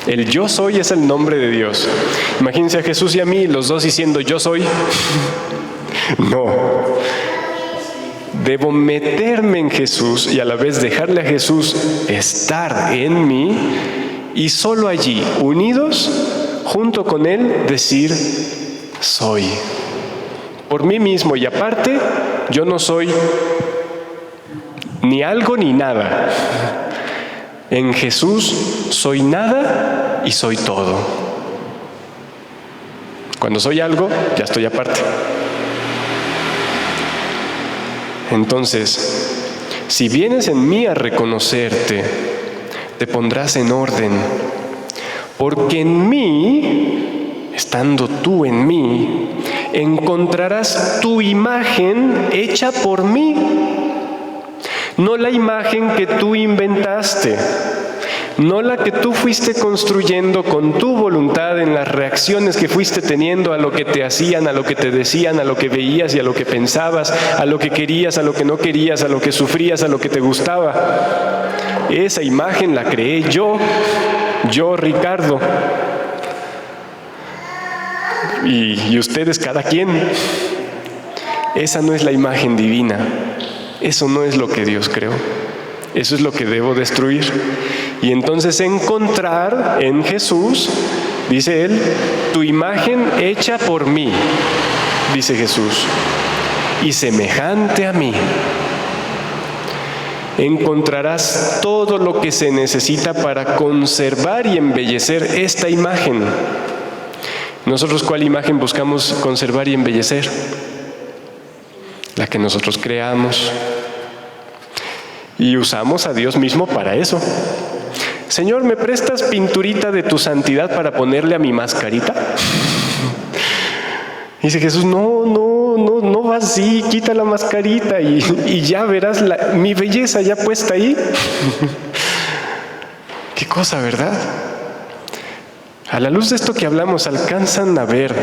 El yo soy es el nombre de Dios. Imagínense a Jesús y a mí, los dos diciendo yo soy. No. Debo meterme en Jesús y a la vez dejarle a Jesús estar en mí y solo allí, unidos, junto con Él, decir soy. Por mí mismo y aparte, yo no soy ni algo ni nada. En Jesús soy nada y soy todo. Cuando soy algo, ya estoy aparte. Entonces, si vienes en mí a reconocerte, te pondrás en orden, porque en mí, estando tú en mí, encontrarás tu imagen hecha por mí, no la imagen que tú inventaste, no la que tú fuiste construyendo con tu voluntad en las reacciones que fuiste teniendo a lo que te hacían, a lo que te decían, a lo que veías y a lo que pensabas, a lo que querías, a lo que no querías, a lo que sufrías, a lo que te gustaba. Esa imagen la creé yo, Ricardo. Y ustedes, cada quien. Esa no es la imagen divina. Eso no es lo que Dios creó. Eso es lo que debo destruir. Y entonces encontrar en Jesús, dice Él, tu imagen hecha por mí, dice Jesús, y semejante a mí. Encontrarás todo lo que se necesita para conservar y embellecer esta imagen. Nosotros, ¿cuál imagen buscamos conservar y embellecer? La que nosotros creamos. Y usamos a Dios mismo para eso. Señor, ¿me prestas pinturita de tu santidad para ponerle a mi mascarita? Dice Jesús, no va así, quita la mascarita y ya verás mi belleza ya puesta ahí. Qué cosa, ¿verdad? A la luz de esto que hablamos, alcanzan a ver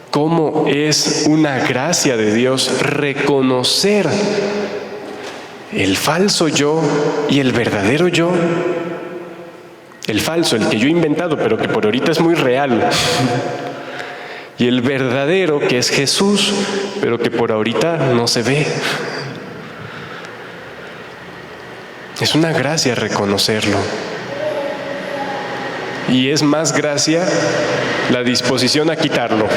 cómo es una gracia de Dios reconocer el falso yo y el verdadero yo. El falso, el que yo he inventado, pero que por ahorita es muy real. Y el verdadero, que es Jesús, pero que por ahorita no se ve. Es una gracia reconocerlo. Y es más gracia la disposición a quitarlo.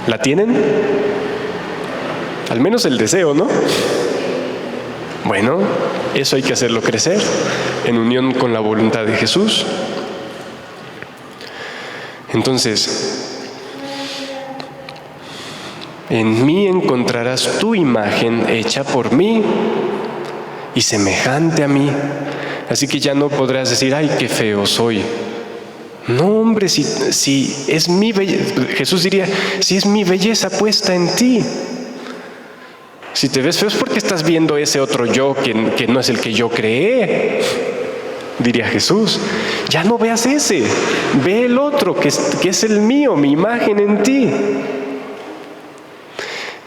¿La tienen? Al menos el deseo, ¿no? Bueno, eso hay que hacerlo crecer en unión con la voluntad de Jesús. Entonces, en mí encontrarás tu imagen hecha por mí y semejante a mí. Así que ya no podrás decir, ay, qué feo soy. No, hombre, si es mi belleza, Jesús diría, si es mi belleza puesta en ti. Si te ves feo es porque estás viendo ese otro yo que no es el que yo creé, diría Jesús. Ya no veas ese, ve el otro que es el mío, mi imagen en ti.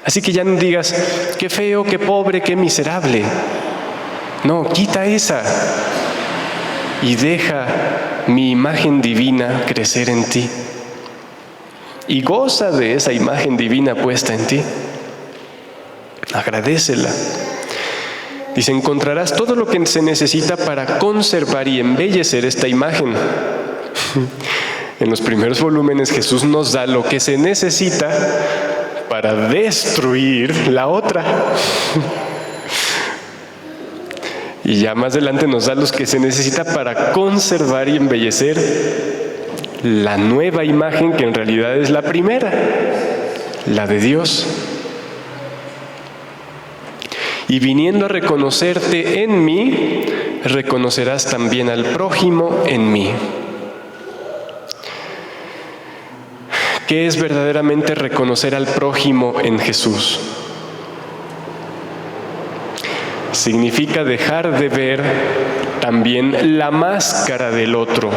Así que ya no digas, qué feo, qué pobre, qué miserable. No, quita esa y deja mi imagen divina crecer en ti. Y goza de esa imagen divina puesta en ti. Agradécela. Dice, encontrarás todo lo que se necesita para conservar y embellecer esta imagen. En los primeros volúmenes Jesús nos da lo que se necesita para destruir la otra. Y ya más adelante nos da los que se necesita para conservar y embellecer la nueva imagen que en realidad es la primera, la de Dios. Y viniendo a reconocerte en mí, reconocerás también al prójimo en mí. ¿Qué es verdaderamente reconocer al prójimo en Jesús? Significa dejar de ver también la máscara del otro.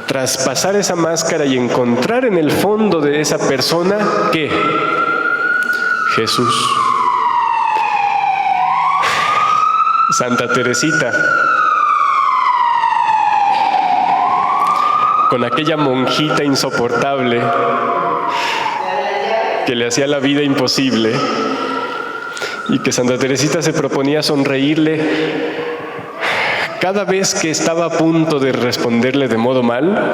traspasar esa máscara y encontrar en el fondo de esa persona, ¿qué? Jesús. Santa Teresita, con aquella monjita insoportable que le hacía la vida imposible y que Santa Teresita se proponía sonreírle cada vez que estaba a punto de responderle de modo mal.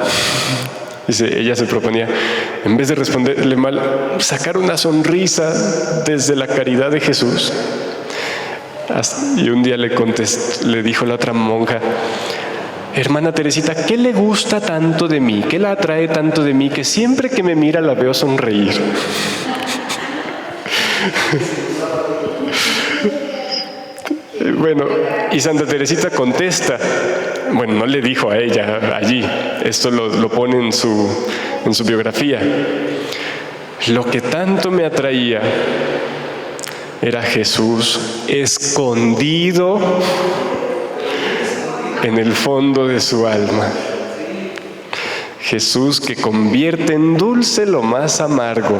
Ella se proponía, en vez de responderle mal, sacar una sonrisa desde la caridad de Jesús. Y un día le dijo la otra monja: hermana Teresita, ¿qué le gusta tanto de mí? ¿Qué la atrae tanto de mí que siempre que me mira la veo sonreír? Bueno, y Santa Teresita contesta, bueno, no le dijo a ella allí, esto lo pone en su biografía: lo que tanto me atraía era Jesús escondido en el fondo de su alma. Jesús que convierte en dulce lo más amargo.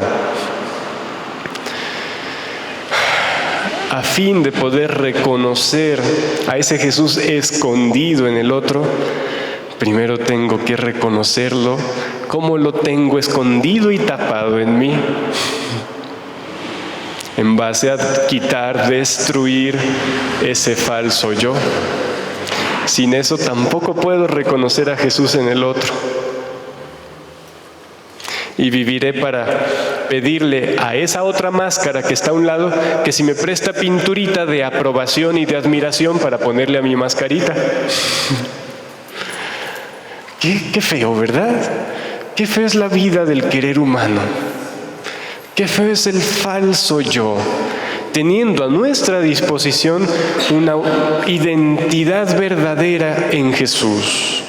A fin de poder reconocer a ese Jesús escondido en el otro, primero tengo que reconocerlo como lo tengo escondido y tapado en mí, en base a quitar, destruir ese falso yo. Sin eso tampoco puedo reconocer a Jesús en el otro. Y viviré para pedirle a esa otra máscara que está a un lado que si me presta pinturita de aprobación y de admiración para ponerle a mi mascarita. Qué feo, ¿verdad? Qué feo es la vida del querer humano. Qué feo es el falso yo, teniendo a nuestra disposición una identidad verdadera en Jesús.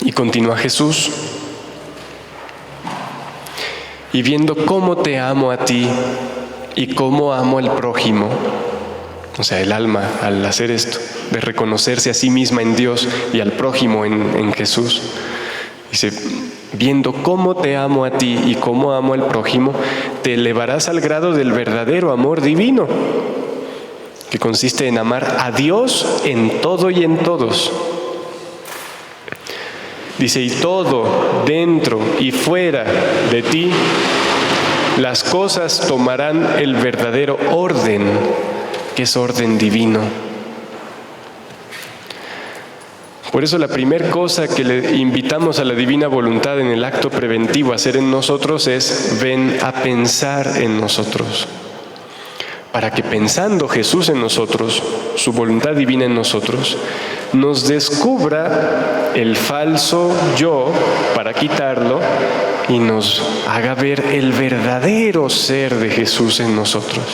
Y continúa Jesús: y viendo cómo te amo a ti y cómo amo al prójimo, o sea, el alma al hacer esto, de reconocerse a sí misma en Dios y al prójimo en Jesús, dice: viendo cómo te amo a ti y cómo amo al prójimo, te elevarás al grado del verdadero amor divino, que consiste en amar a Dios en todo y en todos. Dice: y todo, dentro y fuera de ti, las cosas tomarán el verdadero orden, que es orden divino. Por eso la primera cosa que le invitamos a la divina voluntad en el acto preventivo a hacer en nosotros es: ven a pensar en nosotros. Para que pensando Jesús en nosotros, su voluntad divina en nosotros, nos descubra el falso yo para quitarlo y nos haga ver el verdadero ser de Jesús en nosotros.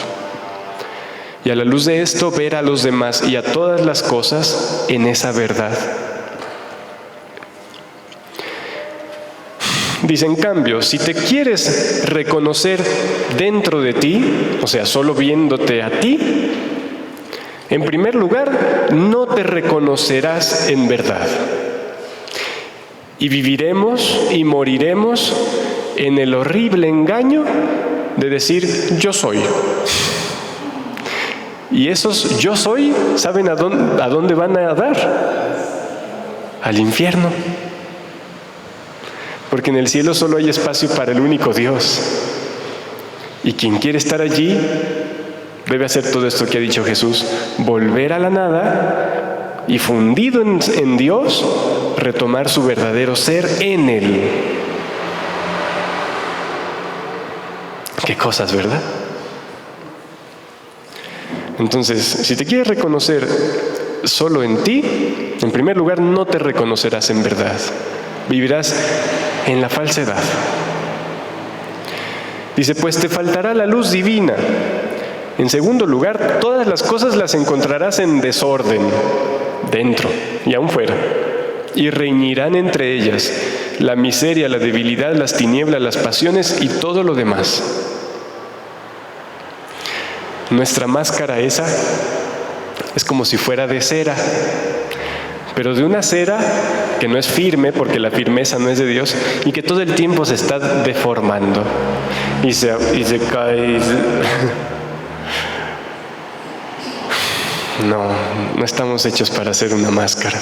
Y a la luz de esto, ver a los demás y a todas las cosas en esa verdad. Dice, en cambio, si te quieres reconocer dentro de ti, o sea, solo viéndote a ti, en primer lugar, no te reconocerás en verdad. Y viviremos y moriremos en el horrible engaño de decir, yo soy. Y esos yo soy, ¿saben a dónde van a dar? Al infierno. Porque en el cielo solo hay espacio para el único Dios. Y quien quiere estar allí debe hacer todo esto que ha dicho Jesús: volver a la nada y, fundido en Dios, retomar su verdadero ser en Él. Qué cosas, ¿verdad? Entonces, si te quieres reconocer solo en ti, en primer lugar, no te reconocerás en verdad. Vivirás en la falsedad. Dice, pues te faltará la luz divina. En segundo lugar, todas las cosas las encontrarás en desorden, dentro y aún fuera, y reñirán entre ellas la miseria, la debilidad, las tinieblas, las pasiones y todo lo demás. Nuestra máscara esa Es como si fuera de cera, pero de una cera que no es firme, porque la firmeza no es de Dios, y que todo el tiempo se está deformando y se cae. No estamos hechos para hacer una máscara.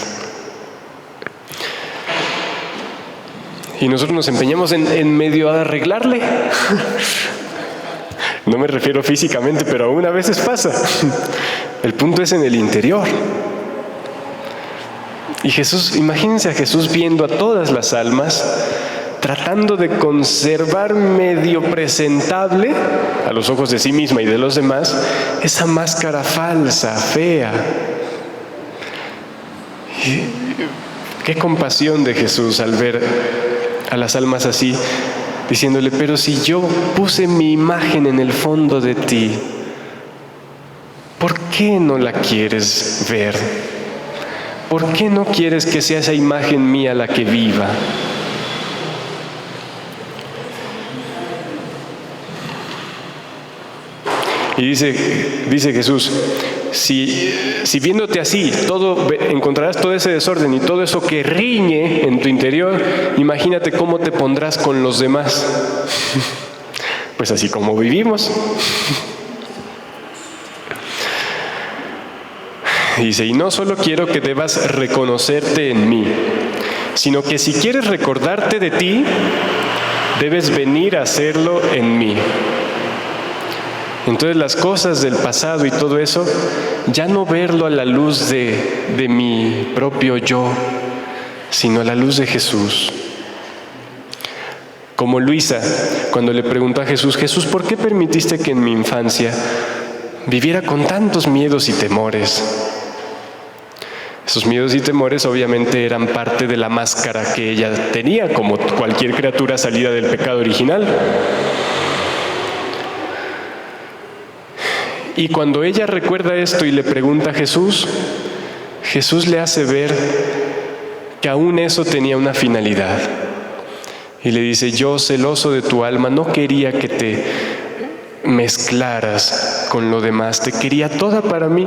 Y nosotros nos empeñamos en medio a arreglarle. No me refiero físicamente, pero aún a veces pasa. El punto es en el interior. Y Jesús, imagínense a Jesús viendo a todas las almas, tratando de conservar medio presentable, a los ojos de sí misma y de los demás, esa máscara falsa, fea. Y qué compasión de Jesús al ver a las almas así, diciéndole: pero si yo puse mi imagen en el fondo de ti, ¿por qué no la quieres ver? ¿Por qué no quieres que sea esa imagen mía la que viva? Y dice Jesús, si viéndote así, encontrarás todo ese desorden y todo eso que riñe en tu interior, imagínate cómo te pondrás con los demás. Pues así como vivimos. Dice, y no solo quiero que debas reconocerte en mí, sino que si quieres recordarte de ti, debes venir a hacerlo en mí. Entonces las cosas del pasado y todo eso, ya no verlo a la luz de mi propio yo, sino a la luz de Jesús. Como Luisa, cuando le preguntó a Jesús, Jesús, ¿por qué permitiste que en mi infancia viviera con tantos miedos y temores? Esos miedos y temores obviamente eran parte de la máscara que ella tenía, como cualquier criatura salida del pecado original. Y cuando ella recuerda esto y le pregunta a Jesús, Jesús le hace ver que aún eso tenía una finalidad. Y le dice, yo, celoso de tu alma, no quería que te mezclaras con lo demás, te quería toda para mí.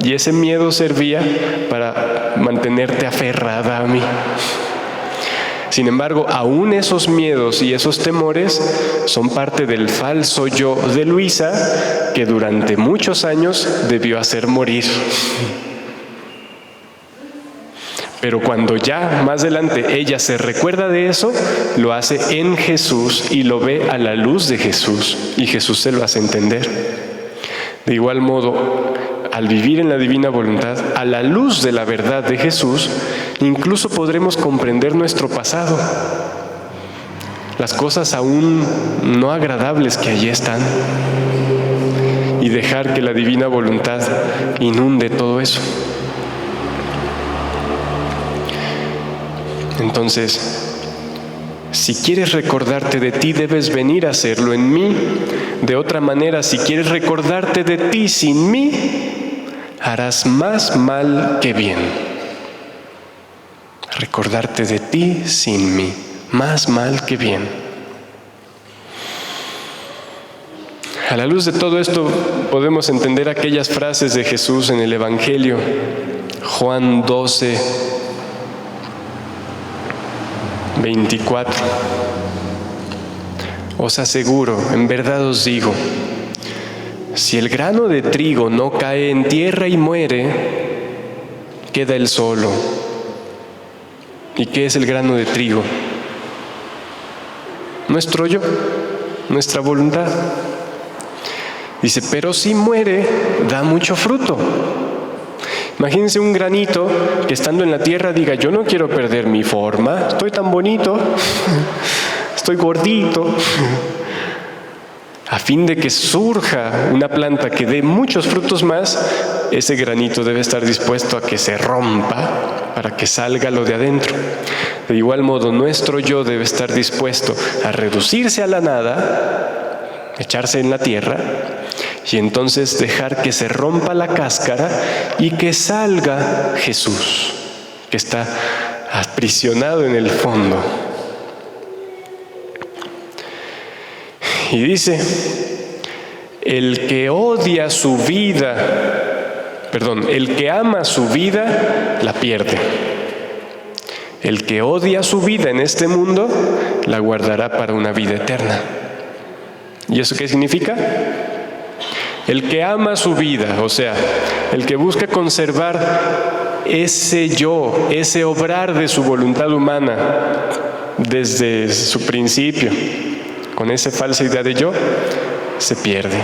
Y ese miedo servía para mantenerte aferrada a mí. Sin embargo, aún esos miedos y esos temores son parte del falso yo de Luisa, que durante muchos años debió hacer morir. Pero cuando ya más adelante ella se recuerda de eso, lo hace en Jesús y lo ve a la luz de Jesús, y Jesús se lo hace entender. De igual modo, al vivir en la divina voluntad, a la luz de la verdad de Jesús, incluso podremos comprender nuestro pasado, las cosas aún no agradables que allí están, y dejar que la divina voluntad inunde todo eso. Entonces, si quieres recordarte de ti, debes venir a hacerlo en mí. De otra manera, si quieres recordarte de ti sin mí, harás más mal que bien. Recordarte de ti sin mí, más mal que bien. A la luz de todo esto podemos entender aquellas frases de Jesús en el Evangelio. Juan 12, 24. Os aseguro, en verdad os digo, si el grano de trigo no cae en tierra y muere, queda él solo. ¿Y qué es el grano de trigo? Nuestro yo, nuestra voluntad. Dice, pero si muere, da mucho fruto. Imagínense un granito que estando en la tierra diga, yo no quiero perder mi forma, estoy tan bonito, estoy gordito. A fin de que surja una planta que dé muchos frutos más, ese granito debe estar dispuesto a que se rompa para que salga lo de adentro. De igual modo, nuestro yo debe estar dispuesto a reducirse a la nada, echarse en la tierra, y entonces dejar que se rompa la cáscara y que salga Jesús, que está aprisionado en el fondo. Y dice, el que odia su vida El que ama su vida, la pierde. El que odia su vida en este mundo, la guardará para una vida eterna. ¿Y eso qué significa? El que ama su vida, o sea, el que busca conservar ese yo, ese obrar de su voluntad humana desde su principio, con esa falsa idea de yo, se pierde.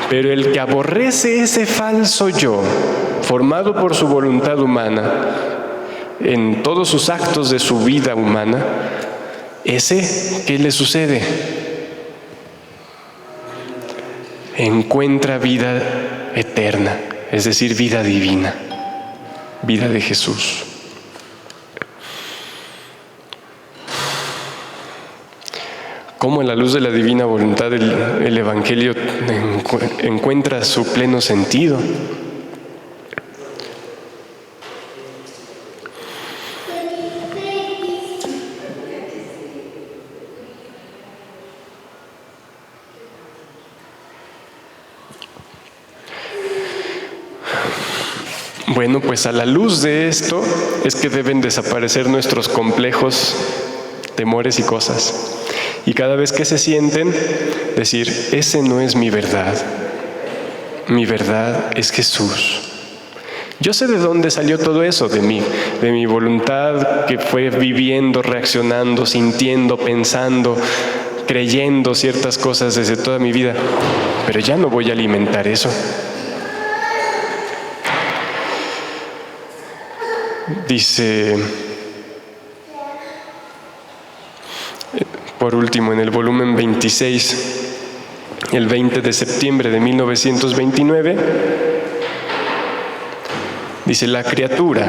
Pero el que aborrece ese falso yo, formado por su voluntad humana, en todos sus actos de su vida humana, ese, ¿qué le sucede? Encuentra vida eterna, es decir, vida divina, vida de Jesús. ¿Cómo en la luz de la divina voluntad el Evangelio encuentra su pleno sentido? Bueno, pues a la luz de esto es que deben desaparecer nuestros complejos, temores y cosas. Y cada vez que se sienten, decir, ese no es mi verdad. Mi verdad es Jesús. Yo sé de dónde salió todo eso, de mi voluntad que fue viviendo, reaccionando, sintiendo, pensando, creyendo ciertas cosas desde toda mi vida. Pero ya no voy a alimentar eso. Dice, por último, en el volumen 26, el 20 de septiembre de 1929, dice, la criatura,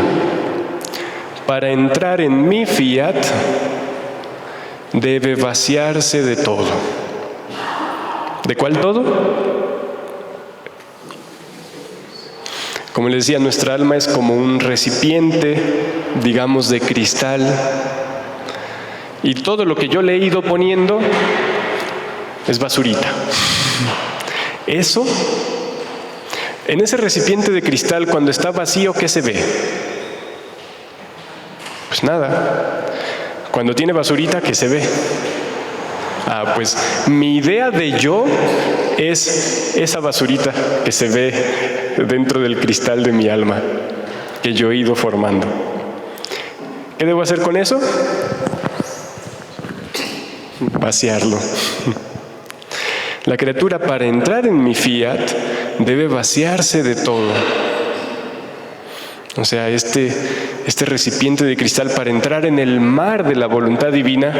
para entrar en mi fiat, debe vaciarse de todo. ¿De cuál todo? Como les decía, nuestra alma es como un recipiente, digamos, de cristal. Y todo lo que yo le he ido poniendo es basurita. Eso, en ese recipiente de cristal, cuando está vacío, ¿qué se ve? Pues nada. Cuando tiene basurita, ¿qué se ve? Pues mi idea de yo es esa basurita que se ve dentro del cristal de mi alma, que yo he ido formando. ¿Qué debo hacer con eso? Vaciarlo. La criatura, para entrar en mi fiat, debe vaciarse de todo. O sea, este recipiente de cristal, para entrar en el mar de la voluntad divina,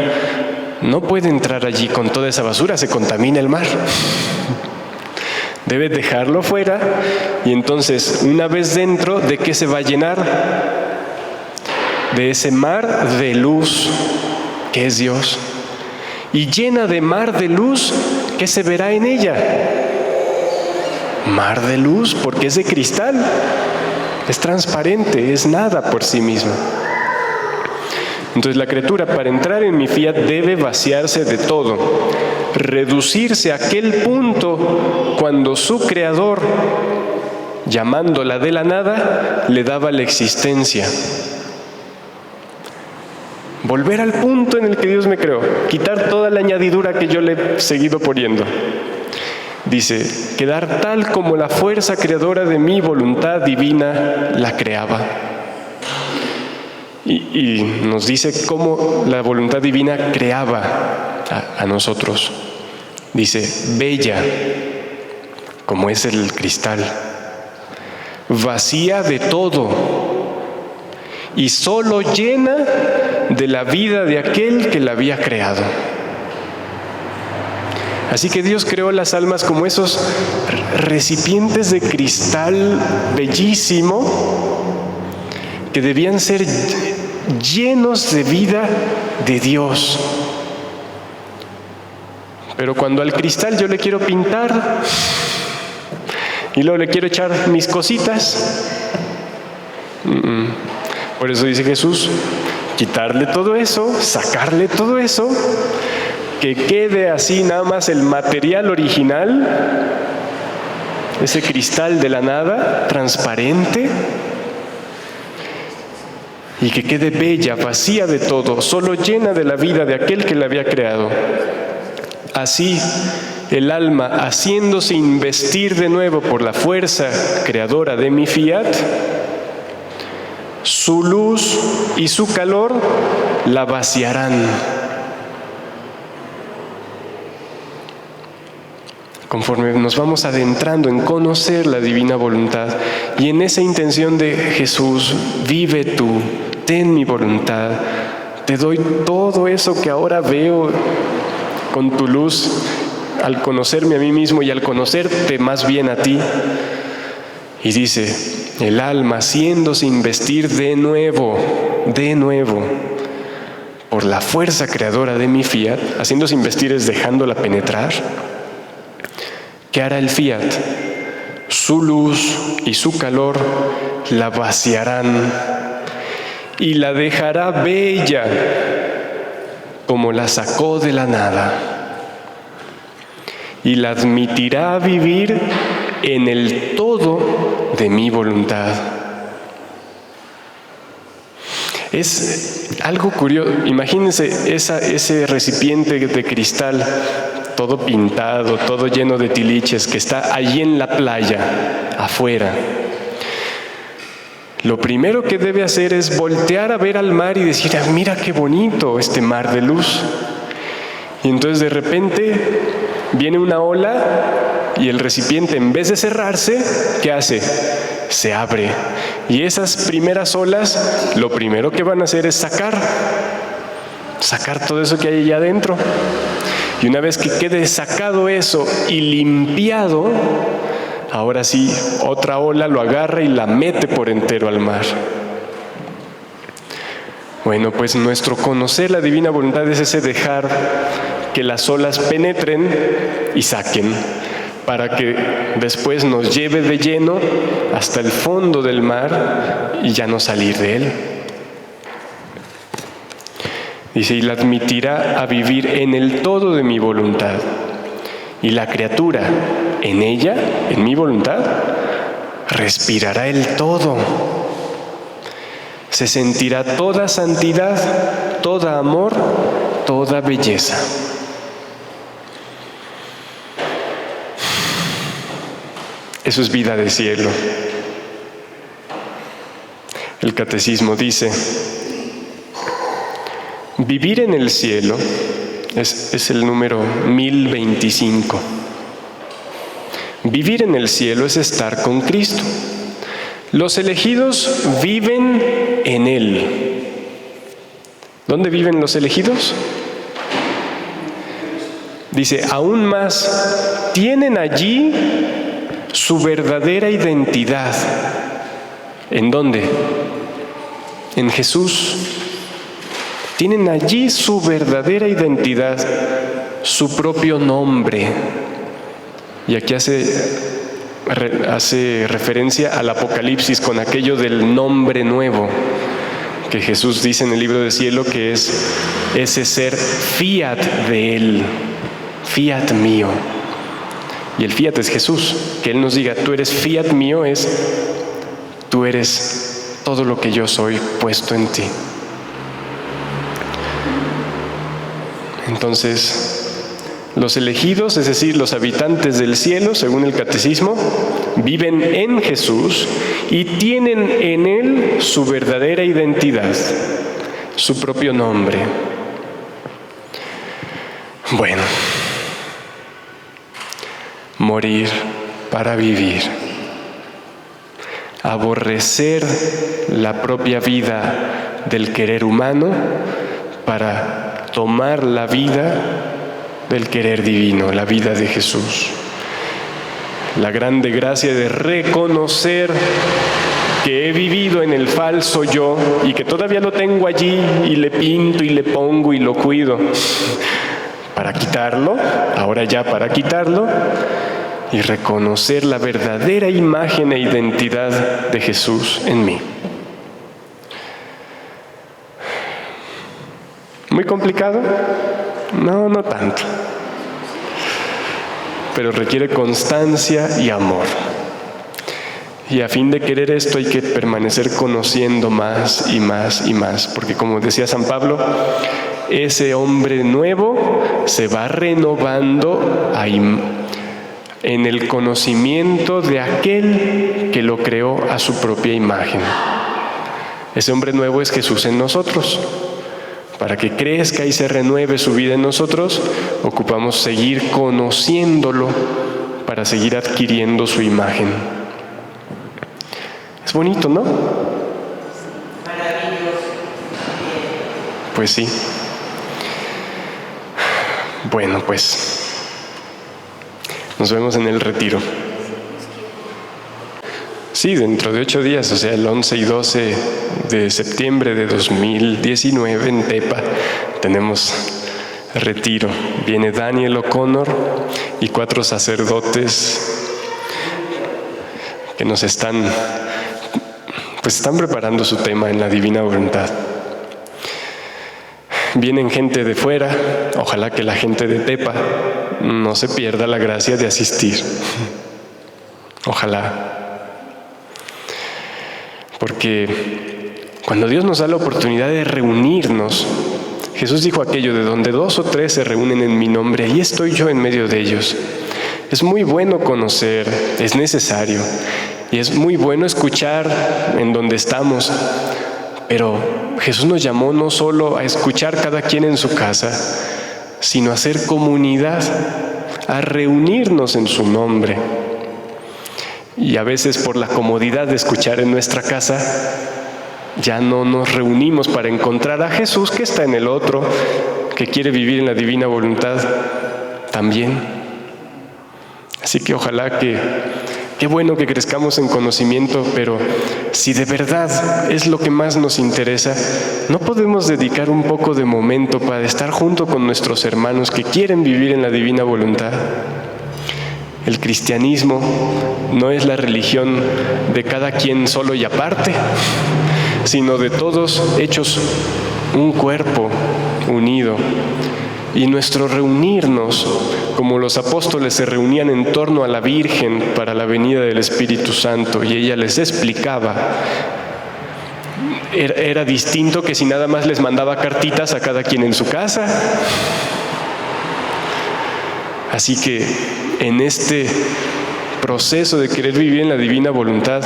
no puede entrar allí con toda esa basura, se contamina el mar. Debe dejarlo fuera y entonces, una vez dentro, ¿de qué se va a llenar? De ese mar de luz que es Dios. Y llena de mar de luz, ¿qué se verá en ella? Mar de luz, porque es de cristal, es transparente, es nada por sí misma. Entonces la criatura, para entrar en mi fiat, debe vaciarse de todo, reducirse a aquel punto cuando su creador, llamándola de la nada, le daba la existencia. Volver al punto en el que Dios me creó, quitar toda la añadidura que yo le he seguido poniendo. Dice, quedar tal como la fuerza creadora de mi voluntad divina la creaba. Y nos dice cómo la voluntad divina creaba a nosotros. Dice, bella, como es el cristal, vacía de todo y solo llena de la vida de aquel que la había creado. Así que Dios creó las almas como esos recipientes de cristal bellísimo que debían ser llenos de vida de Dios. Pero cuando al cristal yo le quiero pintar y luego le quiero echar mis cositas, por eso dice Jesús, quitarle todo eso, sacarle todo eso, que quede así nada más el material original ese cristal de la nada, transparente, y que quede bella, vacía de todo, solo llena de la vida de aquel que la había creado. Así, el alma, haciéndose investir de nuevo por la fuerza creadora de mi fiat, su luz y su calor la vaciarán. Conforme nos vamos adentrando en conocer la divina voluntad y en esa intención de Jesús, vive tú, ten mi voluntad, te doy todo eso que ahora veo con tu luz, al conocerme a mí mismo y al conocerte más bien a ti. Y dice, el alma haciéndose investir de nuevo, por la fuerza creadora de mi fiat, haciéndose investir es dejándola penetrar. ¿Qué hará el fiat? Su luz y su calor la vaciarán y la dejará bella como la sacó de la nada, y la admitirá a vivir en el todo de mi voluntad. Es algo curioso. Imagínense ese recipiente de cristal, todo pintado, todo lleno de tiliches, que está allí en la playa, afuera. Lo primero que debe hacer es voltear a ver al mar y decir, mira qué bonito este mar de luz. Y entonces de repente viene una ola y el recipiente, en vez de cerrarse, ¿qué hace? Se abre. Y esas primeras olas, lo primero que van a hacer es sacar todo eso que hay allá adentro. Y una vez que quede sacado eso y limpiado, ahora sí, otra ola lo agarra y la mete por entero al mar. Bueno, pues nuestro conocer la divina voluntad es ese dejar que las olas penetren y saquen, para que después nos lleve de lleno hasta el fondo del mar y ya no salir de él. Dice, y la admitirá a vivir en el todo de mi voluntad. Y la criatura, en ella, en mi voluntad, respirará el todo. Se sentirá toda santidad, toda amor, toda belleza. Eso es vida de cielo. El catecismo dice, vivir en el cielo es el número 1025. Vivir en el cielo es estar con Cristo. Los elegidos viven en Él. ¿Dónde viven los elegidos? Dice, aún más, tienen allí su verdadera identidad. ¿En dónde? En Jesús. Tienen allí su verdadera identidad, su propio nombre. Y aquí hace referencia al Apocalipsis con aquello del nombre nuevo, que Jesús dice en el libro del cielo que es ese ser fiat de Él, fiat mío. Y el fiat es Jesús. Que Él nos diga, tú eres fiat mío, tú eres todo lo que yo soy puesto en ti. Entonces, los elegidos, es decir, los habitantes del cielo, según el catecismo, viven en Jesús y tienen en Él su verdadera identidad, su propio nombre. Bueno, morir para vivir, aborrecer la propia vida del querer humano para tomar la vida del querer divino, la vida de Jesús. La grande gracia de reconocer que he vivido en el falso yo y que todavía lo tengo allí y le pinto y le pongo y lo cuido para quitarlo, ahora ya para quitarlo, y reconocer la verdadera imagen e identidad de Jesús en mí. ¿Muy complicado? No, no tanto. pero requiere constancia y amor. Y a fin de querer esto hay que permanecer conociendo más y más y más, porque como decía San Pablo, ese hombre nuevo se va renovando en el conocimiento de aquel que lo creó a su propia imagen. Ese hombre nuevo es Jesús en nosotros. Para que crezca y se renueve su vida en nosotros, ocupamos seguir conociéndolo para seguir adquiriendo su imagen. Es bonito, ¿no? Maravilloso. Pues sí. Bueno, pues nos vemos en el retiro. Sí, dentro de 8 días, o sea, el 11 y 12 de septiembre de 2019 en Tepa, tenemos retiro. Viene Daniel O'Connor y 4 sacerdotes que nos están preparando su tema en la Divina Voluntad. Vienen gente de fuera, ojalá que la gente de Tepa no se pierda la gracia de asistir. Ojalá. Porque cuando Dios nos da la oportunidad de reunirnos, Jesús dijo aquello de donde 2 o 3 se reúnen en mi nombre, ahí estoy yo en medio de ellos. Es muy bueno conocer, es necesario, y es muy bueno escuchar en donde estamos, pero Jesús nos llamó no solo a escuchar cada quien en su casa, sino a hacer comunidad, a reunirnos en su nombre. Y a veces por la comodidad de escuchar en nuestra casa, ya no nos reunimos para encontrar a Jesús que está en el otro, que quiere vivir en la divina voluntad también. Así que ojalá qué bueno que crezcamos en conocimiento, pero si de verdad es lo que más nos interesa, ¿no podemos dedicar un poco de momento para estar junto con nuestros hermanos que quieren vivir en la divina voluntad? El cristianismo no es la religión de cada quien solo y aparte, sino de todos hechos un cuerpo unido. Y nuestro reunirnos, como los apóstoles se reunían en torno a la Virgen para la venida del Espíritu Santo, y ella les explicaba, era distinto que si nada más les mandaba cartitas a cada quien en su casa. Así que en este proceso de querer vivir en la divina voluntad,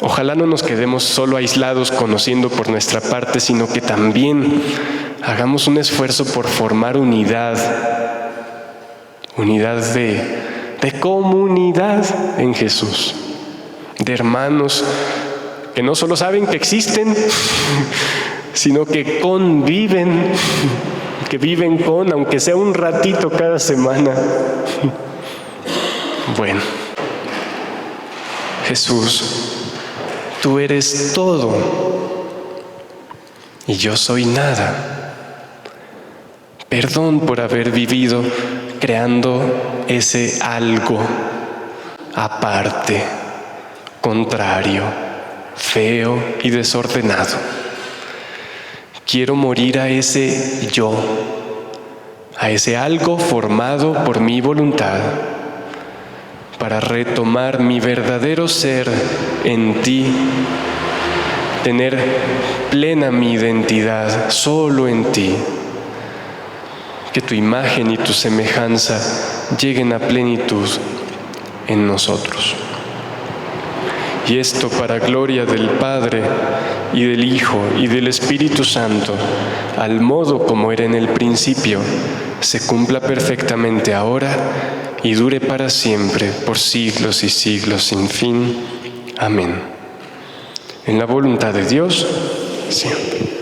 ojalá no nos quedemos solo aislados conociendo por nuestra parte, sino que también hagamos un esfuerzo por formar unidad de comunidad en Jesús, de hermanos que no solo saben que existen, sino que conviven, que viven aunque sea un ratito cada semana. Bueno, Jesús, tú eres todo y yo soy nada. Perdón por haber vivido creando ese algo aparte, contrario, feo y desordenado. Quiero morir a ese yo, a ese algo formado por mi voluntad, para retomar mi verdadero ser en ti, tener plena mi identidad solo en ti. Que tu imagen y tu semejanza lleguen a plenitud en nosotros. Y esto para gloria del Padre, y del Hijo, y del Espíritu Santo, al modo como era en el principio, se cumpla perfectamente ahora, y dure para siempre, por siglos y siglos sin fin. Amén. En la voluntad de Dios, siempre.